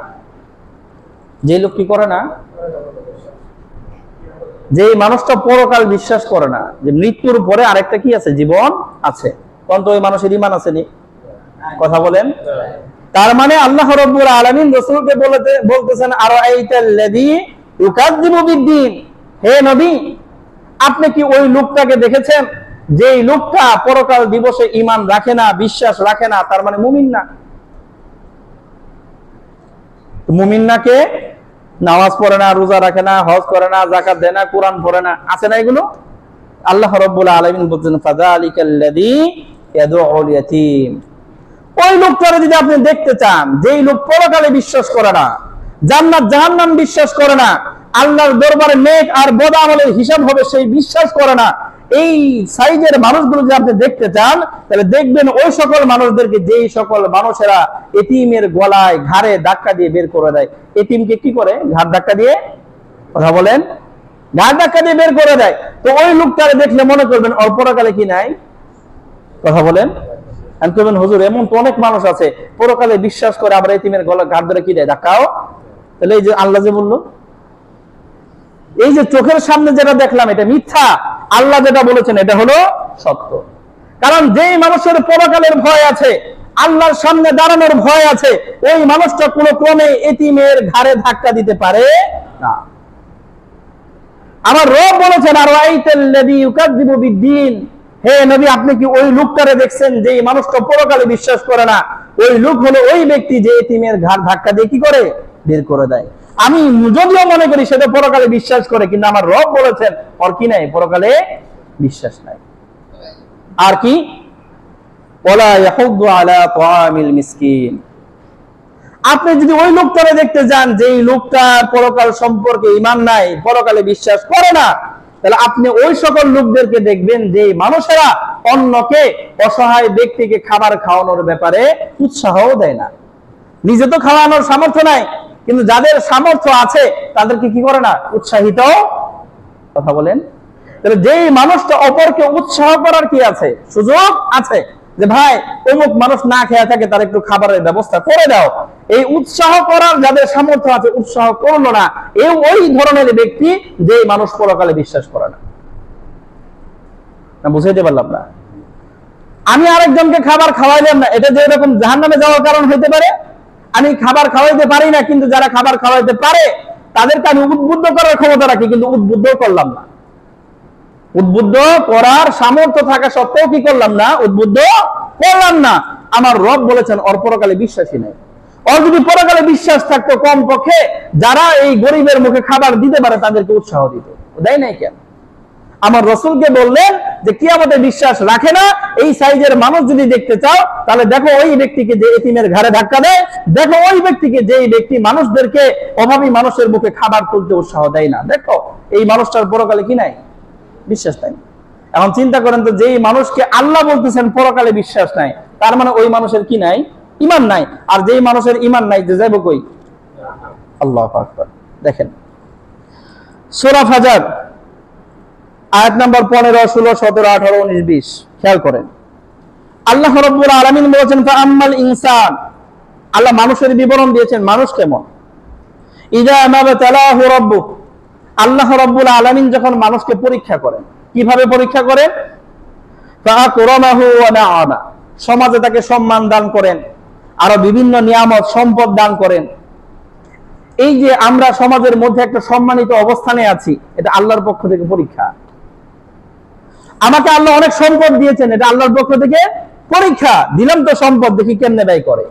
যেই লোক কি করে না? যেই মানুষটা পরকাল বিশ্বাস করে না, যে মৃত্যুর পরে আরেকটা কি আছে? জীবন আছে। কোন তো ওই মানুষের ঈমান আছে নি? কথা বলেন। তার মানে আল্লাহ রাব্বুল আলামিন রাসূলকে বলতেছেন, আরাআইতাল্লাযী ইউকাযযিবু বিদ্দীন, হে নবী আপনি কি ওই লোকটাকে দেখেছেন যেই লোকটা পরকাল দিবসে ঈমান রাখে না, বিশ্বাস রাখে না? তার মানে মুমিন না। মুমিন না কে? নামাজ পড়ে না, রোজা রাখে না, হজ করে না, যাকাত দেয় না, কোরআন পড়ে না, আছে না এগুলো? আল্লাহ রাব্বুল আলামিন বলছেন, ফাযালিকাল্লাযী ইয়াদউল ইয়াতীম, ওই লোকটারে যদি আপনি দেখতে চান যেই লোক পরকালে বিশ্বাস করে না, জান্নাত জাহান্নাম বিশ্বাস করে না, আল্লাহর দরবারে নেক আর বদ আমলের হিসাব হবে সেই বিশ্বাস করে না, এই সাইজের মানুষগুলো যদি আপনি দেখতে চান, তাহলে দেখবেন ওই সকল মানুষদেরকে যেই সকল মানুষেরা এতিমের গলায় ঘাড়ে ধাক্কা দিয়ে বের করে দেয়। এতিমকে কি করে? ঘাড় ধাক্কা দিয়ে, কথা বলেন, ঘাড় ধাক্কা দিয়ে বের করে দেয়। তো ওই লোকটারে দেখলে মনে করবেন ওর পরকালে কি নাই? কথা বলেন। আমি করবেন, হুজুর এমন তো অনেক মানুষ আছে পরকালে বিশ্বাস করে আবার এতিমের গলা ঘাড় ধরে কি দেয়? ধাক্কাও। তাহলে এই যে আল্লাহ যে বললো, এই যে চোখের সামনে যেটা দেখলাম এটা মিথ্যা, আল্লাহ যেটা বলেছেন এটা হলো সত্য। কারণ যেই মানুষের পরকালের ভয় আছে, আল্লাহর সামনে দাঁড়ানোর ভয় আছে, ওই মানুষটা কোনো ক্রমে এতিমের ঘাড়ে ধাক্কা দিতে পারে না। আমার রব বলেছেন, আরাআইতাল্লাযী ইউকাযযিবু বিদ্দীন, হে নবী আপনি কি ওই লোকটারে দেখছেন যে মানুষটা পরকালে বিশ্বাস করে না? ওই লোক হলো ওই ব্যক্তি যে এতিমের ঘাড় ধাক্কা দিয়ে কি করে? বের করে দেয়। আমি যদিও মনে করি সেটা পরকালে বিশ্বাস করে, কিন্তু আমার রব বলেছেন ওর কি নাই? পরকালে বিশ্বাস নাই। আর কি? ওয়ালা ইয়াহুদ্দু আলা তাআমিল মিসকিন, আপনি যদি ওই লোকটারে দেখতে যান যেই লোকটা পরকাল সম্পর্কে ঈমান নাই, পরকালে বিশ্বাস করে না, তাহলে আপনি ওই সকল লোকদেরকে দেখবেন যে মানুষেরা অন্যকে, অসহায় ব্যক্তিকে খাবার খাওয়ানোর ব্যাপারে উৎসাহও দেয় না। নিজে তো খাওয়ানোর সামর্থ্য নাই, কিন্তু যাদের সামর্থ্য আছে তাদেরকে কি করে না, উৎসাহিত। কথা বলেন, তাহলে যেই মানুষটা অপরকে উৎসাহ করার কি আছে, সুযোগ আছে, যে ভাই অমুক মানুষ না খেয়ে থাকে, তার একটু খাবারের ব্যবস্থা করে দাও, এই উৎসাহ করার যাদের সামর্থ্য আছে উৎসাহ করলো না, এই ওই ধরনের ব্যক্তি যে মানুষ পরকালে বিশ্বাস করে না। বুঝাইতে পারলাম না? আমি আরেকজনকে খাবার খাওয়াইলাম না, এটা যে এরকম জাহান্নামে যাওয়ার কারণ হইতে পারে। আমি খাবার খাওয়াইতে পারি না, কিন্তু যারা খাবার খাওয়াইতে পারে তাদেরকে আমি উদ্বুদ্ধ করার ক্ষমতা রাখি, কিন্তু উদ্বুদ্ধ করলাম না। উদ্বুদ্ধ করার সামর্থ্য থাকা সত্ত্বেও কি করলাম না, উদ্বুদ্ধ করলাম না। আমার রব বলেছেন ওর পরকালে বিশ্বাসী নেই। ওর যদি পরকালে বিশ্বাস থাকতো, কমপক্ষে যারা এই গরিবের মুখে খাবার দিতে পারে তাদেরকে উৎসাহ দিত, দেয় নাই কেন? আমার রসুলকে বললেন যে কিয়ামতে বিশ্বাস রাখে না এই সাইজের মানুষ যদি দেখতে চাও, তাহলে দেখো ওই ব্যক্তিকে যে এতিমের ঘাড়ে ধাক্কা দেয়, দেখো ওই ব্যক্তিকে যে ব্যক্তি মানুষদেরকে, অভাবী মানুষের মুখে খাবার তুলতে উৎসাহ দেয় না, দেখো এই মানুষটার পরকালে কি নাই, বিশ্বাস নাই। এখন চিন্তা করেন তো, যেই মানুষকে আল্লাহ বলতেছেন পরকালে বিশ্বাস নাই, তার মানে ওই মানুষের কি নাই, ঈমান নাই। আর যেই মানুষের ঈমান নাই, যে যাইব কই? আল্লাহু আকবার। দেখেন সূরা ফাজর আয়াত নাম্বার 15, 16, 17, 18, 19, 20 খেয়াল করেন। আল্লাহ রাব্বুল আলামিন বলেছেন ফাআম্মাল ইনসান, আল্লাহ মানুষের বিবরণ দিয়েছেন মানুষ কেমন। ইযা মাবতালাহু রাব্বুহু, আল্লাহ রাব্বুল আলামিন যখন মানুষকে পরীক্ষা করেন, কিভাবে পরীক্ষা করেন? ফাআকরামাহু ওয়া নাআমা, সমাজে তাকে সম্মান দান করেন, আরো বিভিন্ন নিয়ামত সম্পদ দান করেন। এই যে আমরা সমাজের মধ্যে একটা সম্মানিত অবস্থানে আছি, এটা আল্লাহর পক্ষ থেকে পরীক্ষা। আমাকে আল্লাহ অনেক সম্পদ দিয়েছেন, এটা আল্লাহর পক্ষ থেকে পরীক্ষা। দিলাম তো সম্পদ, দেখি কেমনে ব্যয় করে।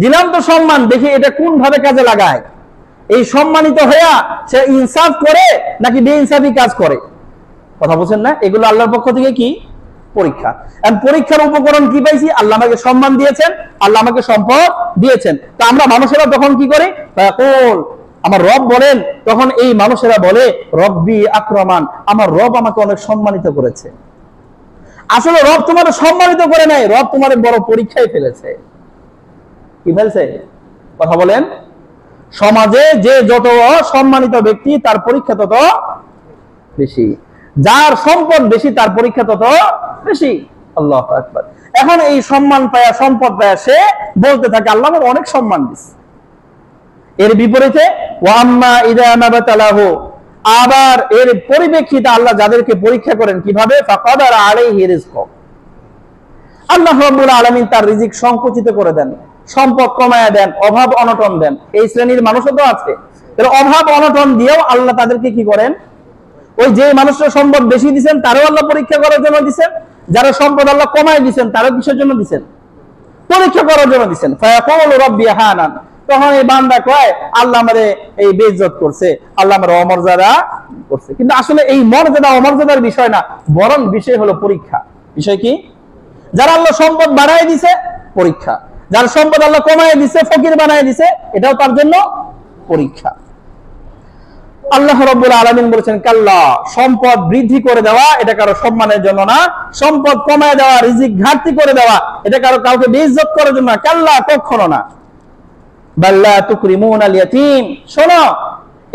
দিলাম তো সম্মান, দেখি এটা কোন ভাবে কাজে লাগায়। এই সম্মানিত হইয়া সে ইনসাফ করে নাকি বেইনসাফি কাজ করে। কথা বলছেন না? এগুলো আল্লাহর পক্ষ থেকে কি পরীক্ষা। এখন পরীক্ষার উপকরণ কি পাইছি? আল্লাহ আমাকে সম্মান দিয়েছেন, আল্লাহ আমাকে সম্পদ দিয়েছেন। তা আমরা মানুষেরা তখন কি করি? আমার রব বলেন, তখন এই মানুষেরা বলে রব্বি আকরামান, আমার রব আমাকে অনেক সম্মানিত করেছে। আসলে রব তোমার সম্মানিত করে নাই, রব তোমার বড় পরীক্ষায় ফেলেছে। কি ফেলছে? কথা বলেন। সমাজে যে যত সম্মানিত ব্যক্তি, তার পরীক্ষা তত বেশি। যার সম্পদ বেশি, তার পরীক্ষা তত বেশি। আল্লাহু আকবার। এখন এই সম্মান পায়া, সম্পদ পায়া সে বলতে থাকে আল্লাহ আমার অনেক সম্মান দিচ্ছে। এর বিপরীতে ওয়া আম্মা ইযা মাবতালাহু, আবার এর পরিপ্রেক্ষিতে আল্লাহ যাদেরকে পরীক্ষা করেন কিভাবে? ফাকাদারা আলাইহি রিজকু, আল্লাহ রাব্বুল আলামিন তার রিজিক সংকুচিত করে দেন, সম্পদ কমায়া দেন, অভাব অনটন দেন। এই শ্রেণীর মানুষও তো আছে। তাহলে অভাব অনটন দিয়েও আল্লাহ তাদেরকে কি করেন? ওই যে মানুষের সম্পদ বেশি দিচ্ছেন তারও আল্লাহ পরীক্ষা করার জন্য দিচ্ছেন, যারা সম্পদ আল্লাহ কমায় দিচ্ছেন তারও কিসের জন্য দিচ্ছেন? পরীক্ষা করার জন্য দিচ্ছেন। ফায়াকুলু রাব্বি হানান, তখন এই বান্দা কয় আল্লাহ আমারে এই বেইজ্জত করছে, আল্লাহ আমারে অমর্যাদা করছে। কিন্তু আসলে এই মর্যাদা অমর্যাদার বিষয় না, বরং বিষয় হলো পরীক্ষা। বিষয় কি? যারা আল্লাহ সম্পদ বাড়ায় দিছে, পরীক্ষা। যার সম্পদ আল্লাহ কমায় দিছে, ফকির বানায় দিছে, এটাও তার জন্য পরীক্ষা। আল্লাহ রাব্বুল আলামিন বলেছেন কাল্লা, সম্পদ বৃদ্ধি করে দেওয়া এটা কারো সম্মানের জন্য না, সম্পদ কমায় দেওয়া, রিজিক ঘাটতি করে দেওয়া এটা কারো কাউকে বেইজ্জত করার জন্য না, কাল্লা কখনো না। বাল্লা তুকরিমুনাল ইয়াতীম, শোনো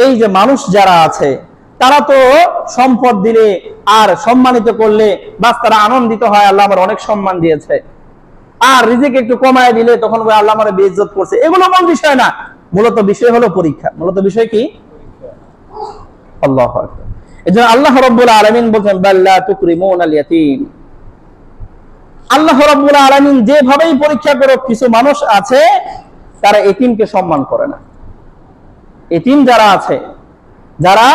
এই যে মানুষ যারা আছে তারা তো সম্পদ দিলে আর সম্মানিত করলে বাস তারা আনন্দিত হয়, আল্লাহ আমার অনেক সম্মান দিয়েছে। আর রিজিক একটু কমায় দিলে তখন আল্লাহ আমার বেইজ্জত করছে। এগুলো মূল বিষয় না, মূলত বিষয় হলো পরীক্ষা। মূলত বিষয় কি? আল্লাহু আকবার। এজন্য আল্লাহ রাব্বুল আলামিন বলেন বাল্লা তুকরিমুনাল ইয়াতীম। আল্লাহ রাব্বুল আলামিন যেভাবেই পরীক্ষা করো, কিছু মানুষ আছে তারা এতিমকে সম্মান করে না। এতিম যারা আছে, যারা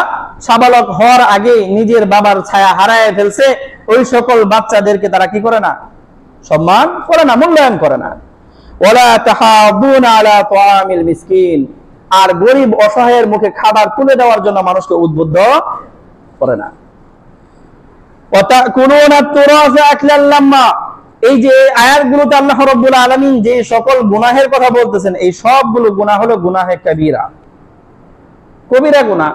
সাবালক হওয়ার আগে নিজের বাবার ছায়া হারায় ফেলছে, ওই সকল বাচ্চাদেরকে তারা কি করে না? সম্মান করে না, মূল্যায়ন করে না। ওয়ালা তাহাদুনা আলা তুআমিল মিসকিন, আর গরিব অসহায়ের মুখে খাবার তুলে দেওয়ার জন্য মানুষকে উদ্বুদ্ধ করে না। ওয়া তাকুলুনা তুরাসা আকলাল লাম্মা, এই যে আয়াতগুলোতে আল্লাহ রাব্বুল আলামিন যে সকল গুনাহের কথা বলতেছেন, এই সবগুলো গুনাহ হলো গুনাহে কাবীরা, কবিরা গুনাহ।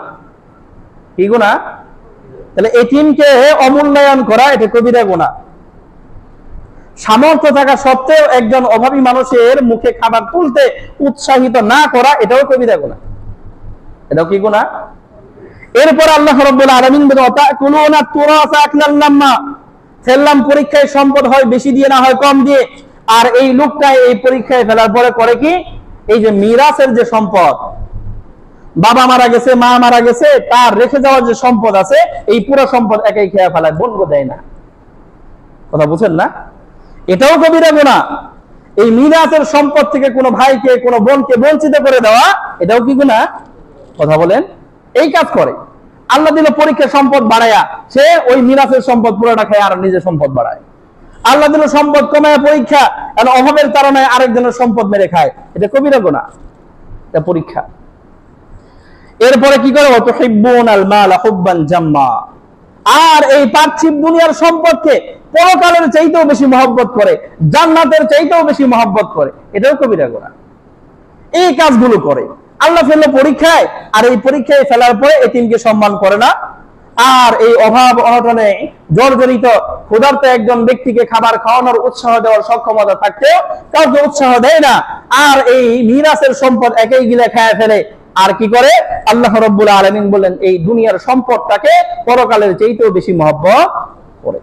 কি গুনাহ? তাহলে এতিমকে অমূল্যায়ন করা এটা কবিরা গুনাহ। সামর্থ্য থাকা সত্ত্বেও একজন অভাবী মানুষের মুখে খাবার তুলতে উৎসাহিত না করা, এটাও কবিরা গুনাহ। এটাও কি গুনাহ? এরপর আল্লাহ রাব্বুল আলামিন বলেন ওয়াতাকুলুনা তুরাসা আকলান লাম্মা, ফেললাম পরীক্ষায় সম্পদ হয় বেশি দিয়ে না হয় কম দিয়ে। আর এই লোকটা এই পরীক্ষায় ফেলার পরে করে কি, এই যে মিরাসের যে সম্পদ, বাবা মারা গেছে, মা মারা গেছে, তার রেখে যাওয়ার যে সম্পদ আছে, এই পুরো সম্পদ একাই খেয়ে ফেলায়, বনগো দেয় না। কথা বুঝেন না? এটাও কবিরা গুনাহ। এই মিরাসের সম্পদ থেকে কোনো ভাইকে কোনো বোনকে বঞ্চিত করে দেওয়া, এটাও কি গুনাহ? কথা বলেন। এই কাজ করে আল্লাহ দিল পরীক্ষার সম্পদ বাড়ায়া, সে ওই মিরাসের সম্পদ পুরোটা খায় আর নিজের সম্পদ বাড়ায়। আল্লাহ দিল সম্পদ কমায় পরীক্ষা, আর অভাবের কারণে আরেকজনের সম্পদ মেরে খায়, এটা কবিরা গুনাহ, এটা পরীক্ষা। এরপরে কি করে, ওয়াতুহিব্বুনাল মালা হুব্বান জাম্মা, আর এই পার্থিব দুনিয়ার সম্পদকে পরকালের চাইতেও বেশি মহব্বত করে, জান্নাতের চাইতেও বেশি মহব্বত করে, এটাও কবিরা গুনাহ। এই কাজগুলো করে আল্লাহ ফেললো পরীক্ষায়, আর এই পরীক্ষায় ফেলার পরে এতিমকে সম্মান করে না। আর এই অভাব অনটনে জর্জরিত ক্ষুধার্ত একজন ব্যক্তিকে খাবার খাওয়ানোর উৎসাহ দেওয়ার সক্ষমতা থাকতেও কাউকে উৎসাহ দেয় না। আর এই মিরাসের সম্পদ একাই গিলে খায় ফেলে। আর কি করে, আল্লাহ রাব্বুল আলামিন বলেন এই দুনিয়ার সম্পদটাকে পরকালের চাইতেও বেশি মহব্বত করে।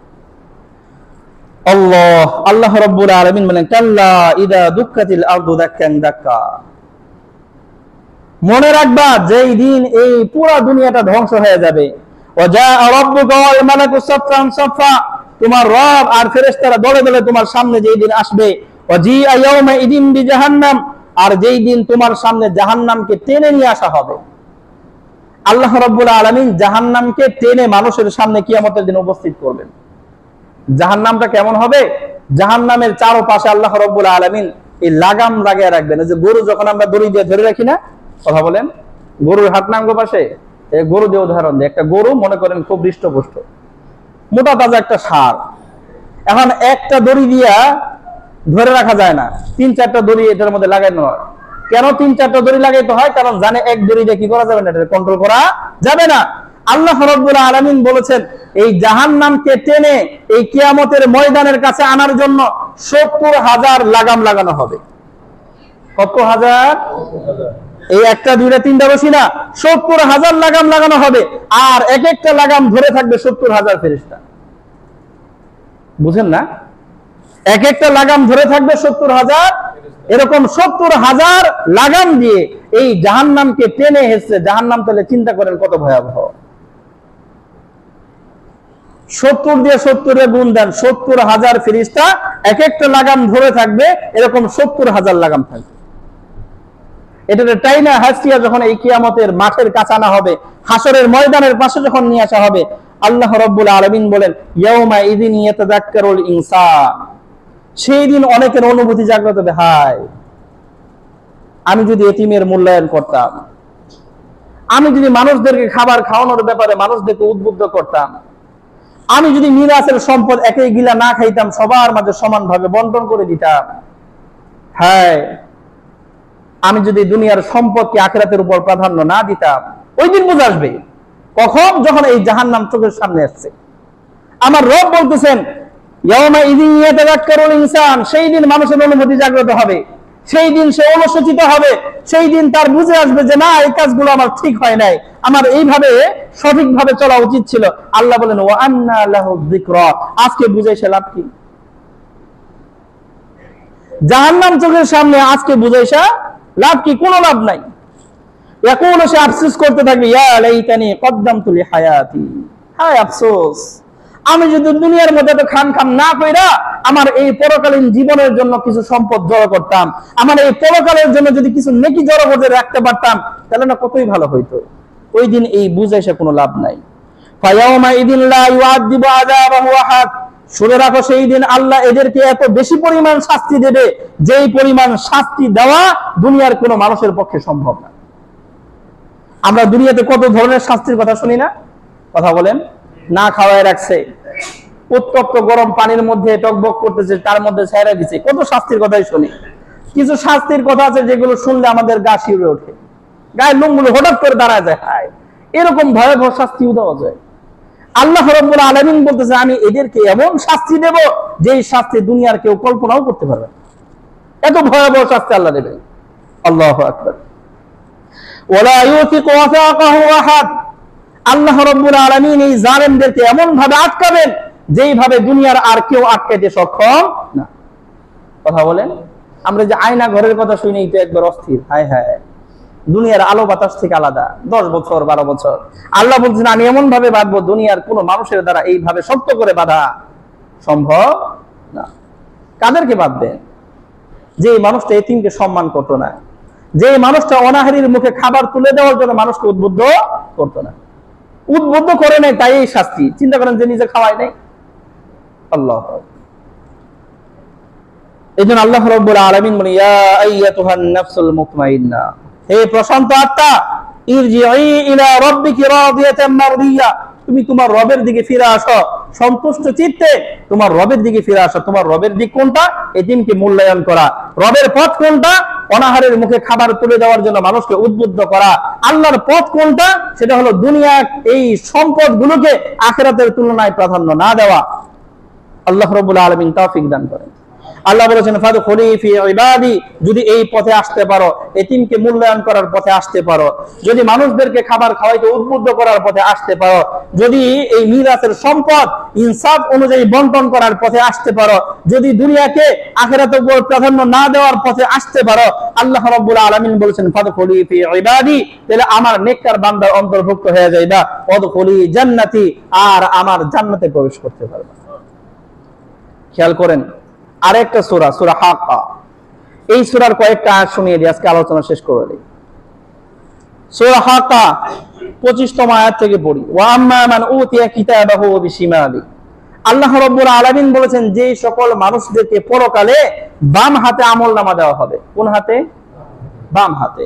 আল্লাহ রাব্বুল আলামিন বলেন কাল্লা ইদা দুক্কাতিল আরদু দাক্কান দাক্কা, মনে রাখবা যেই দিন এই পুরো দুনিয়াটা ধ্বংস হয়ে যাবে, ওয়াজা রাব্বুকা ওয়াল মালাকু সাফফান সাফফা, তোমার রব আর ফেরেশতারা দলে দলে তোমার সামনে যেই দিন আসবে, ওয়াজিআ ইয়াউমা ইদিন বিজাহান্নাম, আর যেই দিন তোমার সামনে জাহান্নামকে টেনে নিয়ে আসা হবে। আল্লাহ রাব্বুল আলামিন জাহান্নামকে টেনে মানুষের সামনে কিয়ামতের দিন উপস্থিত করবেন। জাহান্নামটা কেমন হবে? জাহান্নামের চারপাশে আল্লাহ রাব্বুল আলামিন এই লাগাম লাগিয়ে রাখবেন। যে গরু যখন আমরা দড়ি দিয়ে ধরে রাখি না, কথা বলেন, গরুর হাত নাঙ্গ পাশে, এই গরু দিয়ে উদাহরণ দেয়, একটা গরু মনে করেন খুব হৃষ্টপুষ্ট, মোটা তাজা একটা ষাঁড়। এখন একটা দড়ি দিয়া ধরে রাখা যায় না, 3-4টা দড়ি এটার মধ্যে লাগানো হয়। কেন 3-4টা দড়ি লাগাইতে হয়? কারণ জানে এক দড়ি দিয়ে কি করা যাবে না, এটা কন্ট্রোল করা যাবে না। আল্লাহ রাব্বুল আলামিন বলেছেন এই জাহান্নামকে টেনে এই কিয়ামতের ময়দানের কাছে আনার জন্য 70,000 লাগাম লাগানো হবে। কত হাজার? এই একটা দুইটা তিনটা বসি না, 70,000 লাগাম লাগানো হবে। আর এক একটা লাগাম ধরে থাকবে 70,000 ফেরেশতা। বুঝেন না? এক একটা লাগাম ধরে থাকবে 70,000, এরকম 70,000 লাগাম দিয়ে এই জাহান্নামকে টেনে হেসে জাহান্নাম, তাহলে চিন্তা করেন কত ভয়াবহ। 70 দিয়ে 70 গুণ দেন, 70,000 ফেরেশতা এক একটা লাগাম ধরে থাকবে, এরকম 70,000 লাগাম থাকবে। এটাতে টাইনা হাসিয়া যখন এই কিয়ামতের মাঠের কাছে আনা হবে, হাসরের ময়দানের পাশে যখন নিয়ে আসা হবে, আল্লাহ রাব্বুল আলামিন বলেন ইয়াউমা ইযিন ইয়াতাযাক্কারুল ইনসান, সেই দিন অনেকের অনুভূতি জাগ্রত হবে, হায় আমি যদি এতিমের মূল্যায়ন করতাম, আমি যদি মানুষদেরকে খাবার খাওয়ানোর ব্যাপারে মানুষদেরকে উদ্বুদ্ধ করতাম, আমি যদি মিরাসের সম্পদ একই গিলা না খাইতাম, সবার মাঝে সমানভাবে বন্টন করে দিতাম, হ্যাঁ আমি যদি দুনিয়ার সম্পদকে আখিরাতের উপর প্রাধান্য না দিতাম। ওই দিন বুঝে আসবে। কখন? যখন এই জাহান্নাম চোখের সামনে আসছে। আমার রব বলতেছেন ইয়াউমা ইযিন ইয়াতাযাক্কারুল ইনসান, সেই দিন মানুষের অনুভূতি জাগ্রত হবে, সেই দিন সে অনুশোচিত হবে, সেই দিন তার বুঝে আসবে যে না, এই কাজগুলো আমার ঠিক হয় নাই, আমার এইভাবে সঠিকভাবে চলা উচিত ছিল। আল্লাহ বলেন ওয়া আন্না লাহু যিকরা, আজকে বুঝাইছে লাভ কি? জাহান্নাম চোখের সামনে আজকে বুঝাইছা লাভ কি? কোনো লাভ নাই। এখন সে আফসোস করতে থাকবে, ইয়া লাইতানি কদ্দামতু লি হায়াতি, হায় আফসোস, আমি যদি দুনিয়ার মধ্যে তো খাম খাম না কইরা আমার এই পরকালীন জীবনের জন্য কিছু সম্পদ জড়ো করতাম, আমার এই পরকালের জন্য যদি কিছু নেকি জড়ো করে রাখতে পারতাম, তাহলে না কতই ভালো হইতো। ওই দিন এই বুঝাইছে কোনো লাভ নাই। ফায়াউমা ইযিন লা ইউআযযিবু আযাবাহু আহাদ, শুনে রাখো সেই দিন আল্লাহ এদেরকে এত বেশি পরিমাণ শাস্তি দেবে, যেই পরিমাণ শাস্তি দেওয়া দুনিয়ার কোনো মানুষের পক্ষে সম্ভব না। আমরা দুনিয়াতে কত ধরনের শাস্তির কথা শুনি না? কথা বলেন, না খাওয়ায় রাখছে, উত্তপ্ত গরম পানির মধ্যে টকবক করতেছে, তার মধ্যে ছাইরা দিচ্ছে, কত শাস্তির কথাই শুনি। কিছু শাস্তির কথা আছে যেগুলো শুনলে আমাদের গা শিউরে ওঠে, গায়ের লোমগুলো হঠাৎ করে দাঁড়ায় যায়, হায় এরকম ভয়াবহ শাস্তিও দেওয়া যায়। আল্লাহ রাব্বুল আলামিন বলতেছে আমি এদেরকে এমন শাস্তি দেব যেই শাস্তি দুনিয়ার কেউ কল্পনাও করতে পারবে না। এত ভয়াবহ শাস্তি আল্লাহ দেবে। আল্লাহু আকবার। ওয়ালা ইউতিকু ওয়াসাকাহু আহাদ। আল্লাহ রাব্বুল আলামিন এই জালেমদেরকে এমন ভাবে আটকাবেন যেইভাবে দুনিয়ার আর কেউ আটকাইতে সক্ষম না। কথা বলেন, আমরা যে আয়না ঘরের কথা শুনেই তো একবার অস্থির। হায় হায়, দুনিয়ার আলো বাতাস থেকে আলাদা। 10 বছর 12 বছর আল্লাহ বলছেন আমি এমন ভাবে বাঁধবো দুনিয়ার কোন মানুষের দ্বারা এইভাবে শক্ত করে বাঁধা সম্ভব না। কাদেরকে বাঁধবেন? যে মানুষটা এতিমকে সম্মান করতো না, যে মানুষটা অনাহারীর মুখে খাবার তুলে দেওয়ার জন্য মানুষকে উদ্বুদ্ধ করতো না, উদ্বুদ্ধ করে নাই, তাই এই শাস্তি। চিন্তা করেন যে নিজে খাওয়াই নাই। আল্লাহ, এই জন্য আল্লাহ রাব্বুল আলামিন বলেন ইয়া আইয়াতুহান নাফসুল মুতমাইন্না, হে প্রশান্ত আত্মা, ইরজিই ইলা রাব্বিকি রাদিয়াতাম মারদিয়া, তুমি তোমার রবের দিকে ফিরে আসো সন্তুষ্ট চিত্তে। তোমার রবের দিকে ফিরে আসো। তোমার রবের দিক কোনটা? এতিমকে মূল্যায়ন করা। রবের পথ কোনটা? অনাহারের মুখে খাবার তুলে দেওয়ার জন্য মানুষকে উদ্বুদ্ধ করা। আল্লাহর পথ কোনটা? সেটা হলো দুনিয়া এই সম্পদগুলোকে আখিরাতের তুলনায় প্রাধান্য না দেওয়া। আল্লাহ রাব্বুল আলামিন তৌফিক দান করেন। আল্লাহ বলেছেন ফাদখুলি ফি ইবাদি, যদি এই পথে আসতে পারো, এতিমকে মূল্যায়ন করার পথে আসতে পারো, যদি মানুষদেরকে খাবার খাওয়াইতে উদ্বুদ্ধ করার পথে আসতে পারো, যদি এই মিরাসের সম্পদ ইনসাফ অনুযায়ী বন্টন করার পথে আসতে পারো, যদি দুনিয়াকে আখিরাতের উপর প্রাধান্য না দেওয়ার পথে আসতে পারো, আল্লাহ রাব্বুল আলামিন বলেছেন ফাদখুলি ফি ইবাদি, তাহলে আমার নেককার বান্দার অন্তর্ভুক্ত হয়ে যাইবা। ওয়াদখুলি জান্নাতি, আর আমার জান্নাতে প্রবেশ করতে পারবে। খেয়াল করেন আরেকটা সূরা, সূরা হাক্কা। এই সূরার কয়েকটা আয়াত শুনিয়ে দিই, আজকে আলোচনা শেষ করে দিই। সূরা হাক্কা 25তম আয়াত থেকে পড়ি। ওয়া আম্মা মান উতিয়া কিতাবাহু বিশিমালি, আল্লাহ রাব্বুল আলামিন বলেছেন যে সকল মানুষদেরকে পরকালে বাম হাতে আমলনামা দেওয়া হবে। কোন হাতে? বাম হাতে।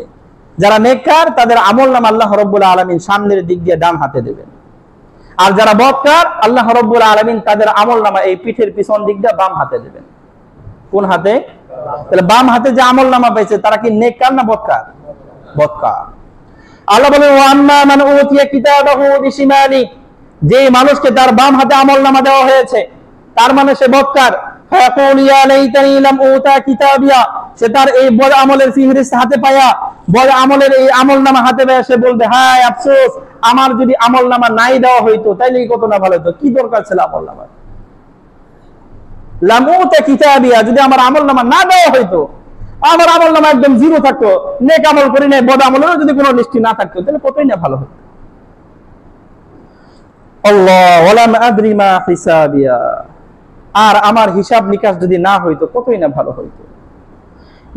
যারা নেককার তাদের আমলনামা আল্লাহ রাব্বুল আলামিন সামনের দিক দিয়ে ডান হাতে দেবেন, আর যারা বদকার আল্লাহ রাব্বুল আলামিন তাদের আমলনামা এই পিঠের পিছন দিক দিয়ে বাম হাতে দেবেন। কোন হাতে? তাহলে বাম হাতে যে আমলনামা পাইছে তারা কি নেককার না বদকার? বদকার। আল্লাহ বলেন ওয়া আম্মা মান উতিয়া কিতাবাহু বিশিমালি, যে মানুষকে তার বাম হাতে আমলনামা দেওয়া হয়েছে তার মানে সে বদকার। ফায়াকুল ইয়া লাইতানি লাম উতা কিতাবিয়া, সে তার এই বদ আমলের ফিহরিস্ত হাতে পায়া, বদ আমলের এই আমলনামা হাতে পায়া সে বলবে হায় আফসোস, আমার যদি আমলনামা নাই দেওয়া হইতো তাইলে কত না ভালো হতো, কি দরকার ছিল আমলনামা। লাম উতা কিতাবিয়া, যদি আমার আমলনামা না দেওয়া হইতো, আমার আমলনামা একদম জিরো থাকতো, নেক আমল করি নাই, বদ আমলেরও যদি কোনো লিস্টি না থাকতো তাহলে কতই না ভালো হতো। আল্লাহ ওয়ালাম আদরি মা হিসাবিয়া, আর আমার হিসাব নিকাশ যদি না হইতো কতই না ভালো হইতো।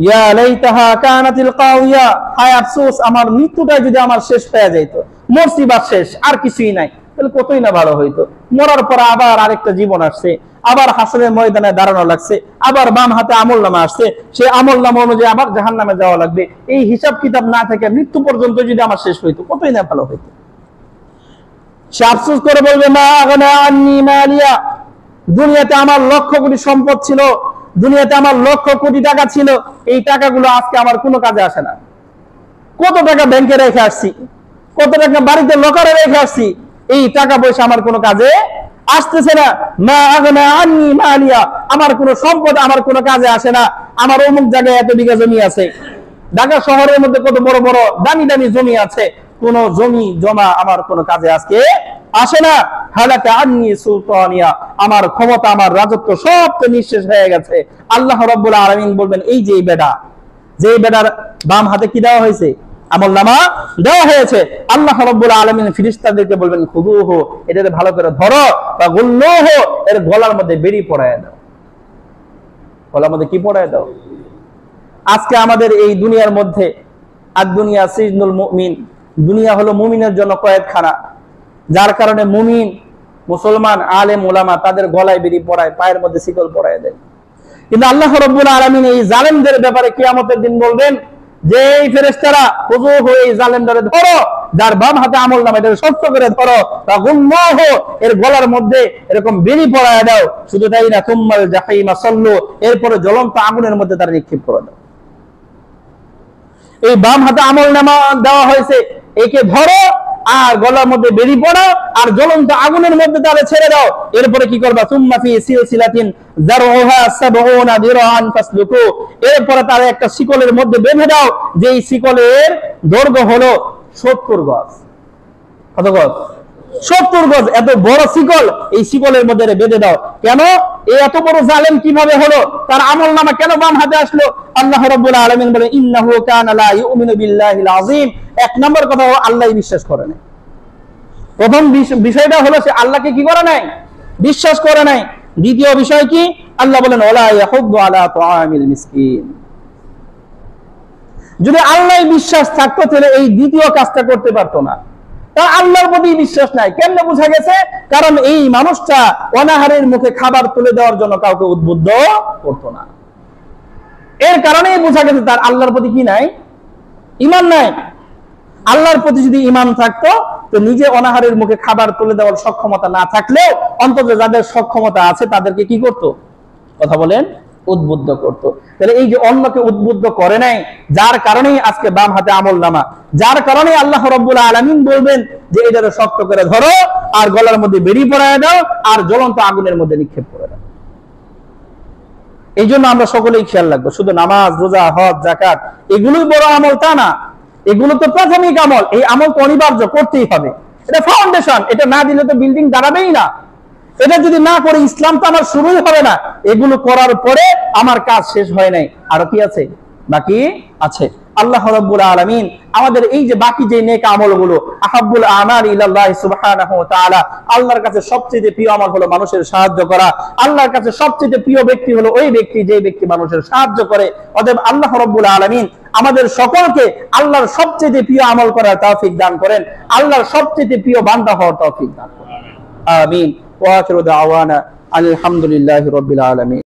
ইয়া লাইতাহা কানাতিল কাওয়া, হায় আফসোস, আমার মৃত্যুটা যদি আমার শেষ হয়ে যাইতো, মরছি বা শেষ, আর কিছুই নাই, তাহলে কতই না ভালো হইতো। মরার পর আবার আরেকটা জীবন আসছে, আবার হাসরের ময়দানে দাঁড়ানো লাগছে, আবার বাম হাতে আমলনামা আসছে, সেই আমলনামা অনুযায়ী আবার জাহান্নামে যাওয়া লাগবে। এই হিসাব কিতাব না থেকে মৃত্যু পর্যন্ত যদি আমার শেষ হইতো কতই না ভালো হইতো। সে আফসোস করে বলবে মা আগনা আন্নি মালিয়া, দুনিয়াতে আমার লক্ষ কোটি সম্পদ ছিল, দুনিয়াতে আমার লক্ষ কোটি টাকা ছিল, এই টাকাগুলো আজকে আমার কোনো কাজে আসে না। কত টাকা ব্যাংকে রেখে আসছি, কত টাকা বাড়িতে লকারে রেখে আসছি, এই টাকা পয়সা আমার কোনো কাজে আসতেছে না। মা আগনা আন্নি মালিয়া, আমার কোনো সম্পদ আমার কোনো কাজে আসে না। আমার অমুক জায়গায় এত বিঘা জমি আছে, ঢাকা শহরের মধ্যে কত বড় বড় দামি দামি জমি আছে, কোন জমি জমা আমার কোনো কাজে আজকে আসে না। হালাকা আন্নি সুলতানিয়া, আমার ক্ষমতা আমার রাজত্ব সব তো নিঃশেষ হয়ে গেছে। আল্লাহ রাব্বুল আলামিন বলবেন এই যে বেটা, যে বেটার বাম হাতে কি দেওয়া হয়েছে? আমলনামা দেওয়া হয়েছে। আল্লাহ রাব্বুল আলামিন ফেরেশতাদেরকে বলবেন খুদুহু, এটাকে ভালো করে ধরো, বা গুল্লুহু, এর গলার মধ্যে বেড়ি পরায় দাও। গলার মধ্যে কি পরায় দাও? আজকে আমাদের এই দুনিয়ার মধ্যে আর দুনিয়া সিজনুল মুমিন, দুনিয়া হলো মুমিনের জন্য কয়েদখানা, যার কারণে মুমিন মুসলমান আলেম ওলামা তাদের গলায় বেড়ি পরায়, পায়ের মধ্যে শিকল পরায় দেয়। কিন্তু আল্লাহ রাব্বুল আলামিন এই জালেমদের ব্যাপারে কিয়ামতের দিন বলবেন যে এই ফেরেশতারা খুযুহু, এই জালেমদের ধরো, যার বাম হাতে আমলনামা এটা শক্ত করে ধরো, তা গুম্মাহু, এর গলার মধ্যে এরকম বেড়ি পরায় দাও। শুধু তাই না, তুম্মাল জাহিমা সাল্লু, এরপরে জ্বলন্ত আগুনের মধ্যে তারা নিক্ষেপ করে দাও। এই বাম হাতে আমলনামা দেওয়া হয়েছে, একে ধরো আর গলার মধ্যে বেরিয়ে পড়াও আর জ্বলন্ত আগুনের মধ্যে তারে ছেড়ে দাও। এরপরে কি করবা? সুম্মা ফি সিলসিলাতিন যারউহা 70 দিরআন ফাসলুকু, এরপরে তারে একটা শিকলের মধ্যে বেঁধে দাও, যেই শিকলের দৈর্ঘ্য হলো 70 গজ। কত গজ? 70 গজ। এত বড় শিকল, এই শিকলের মধ্যে বেঁধে দাও। কেন? এই এত বড় জালেম কিভাবে হলো? তার আমলনামা কেন বাম হাতে আসলো? আল্লাহ রাব্বুল আলামিন বলেন ইন্নাহু কানা লা ইউমিনু বিল্লাহিল আযীম। এক নম্বর কথা হলো আল্লাহই বিশ্বাস করে না। প্রথম বিষয়টা হলো সে আল্লাহকে কি করে নাই? বিশ্বাস করে নাই। দ্বিতীয় বিষয় কি? আল্লাহ বলেন ওয়ালা ইয়াহুদ্দু আলা তুআমিল মিসকিন। যদি আল্লাহ বিশ্বাস থাকতো তাহলে এই দ্বিতীয় কাজটা করতে পারতো না। তার আল্লাহর প্রতি বিশ্বাস নাই। কেমনে বোঝা গেছে? কারণ এই মানুষটা অনাহারের মুখে খাবার তুলে দেওয়ার জন্য কাউকে উদ্বুদ্ধ করতো না। এর কারণেই বোঝা গেছে তার আল্লাহর প্রতি কি নাই? ঈমান নাই। আল্লাহর প্রতি যদি ঈমান থাকতো তো নিজে অনাহারের মুখে খাবার তুলে দেওয়ার সক্ষমতা না থাকলেও অন্তত যাদের সক্ষমতা আছে তাদেরকে কি করতো? কথা বলেন, উদ্বুদ্ধ করতো। তাহলে এই যে অন্যকে উদ্বুদ্ধ করে নাই, যার কারণেই আজকে বাম হাতে আমলনামা, যার কারণে আল্লাহ রাব্বুল আলামিন বলবেন যে এটারে শক্ত করে ধরো আর গলার মধ্যে বেরিয়ে পড়ায় দাও আর জ্বলন্ত আগুনের মধ্যে নিক্ষেপ করে দাও। এই জন্য আমরা সকলেই খেয়াল রাখবো, শুধু নামাজ, রোজা, হজ, যাকাত এগুলোই বড় আমল তা না। এগুলো তো প্রাথমিক আমল। এই আমল তো অনিবার্য, করতেই হবে। এটা ফাউন্ডেশন। এটা না দিলে তো বিল্ডিং দাঁড়াবেই না। এটা যদি না করে ইসলাম তো আমার শুরুই হবে না। এগুলো করার পরে আমার কাজ শেষ হয় নাই, আরো কি আছে? বাকি আছে। আল্লাহ রাব্বুল আলামিন আমাদের এই যে বাকি যে নেক আমলগুলো, আহাব্বুল আমাল ইলাল্লাহ সুবহানাহু ওয়া তাআলা, আল্লাহর কাছে সবচেয়ে প্রিয় আমল হলো মানুষের সাহায্য করা। আল্লাহর কাছে সবচেয়ে প্রিয় ব্যক্তি হলো ওই ব্যক্তি যে ব্যক্তি মানুষের সাহায্য করে। অতএব আল্লাহ রাব্বুল আলামিন আমাদের সকলকে আল্লাহর সবচেয়ে প্রিয় আমল করার তৌফিক দান করেন, আল্লাহর সবচেয়ে প্রিয় বান্দা হওয়ার তৌফিক দান করেন। আমিন। ওয়া আখিরু দাওয়ানা আলহামদুলিল্লাহি রাব্বিল আলামিন।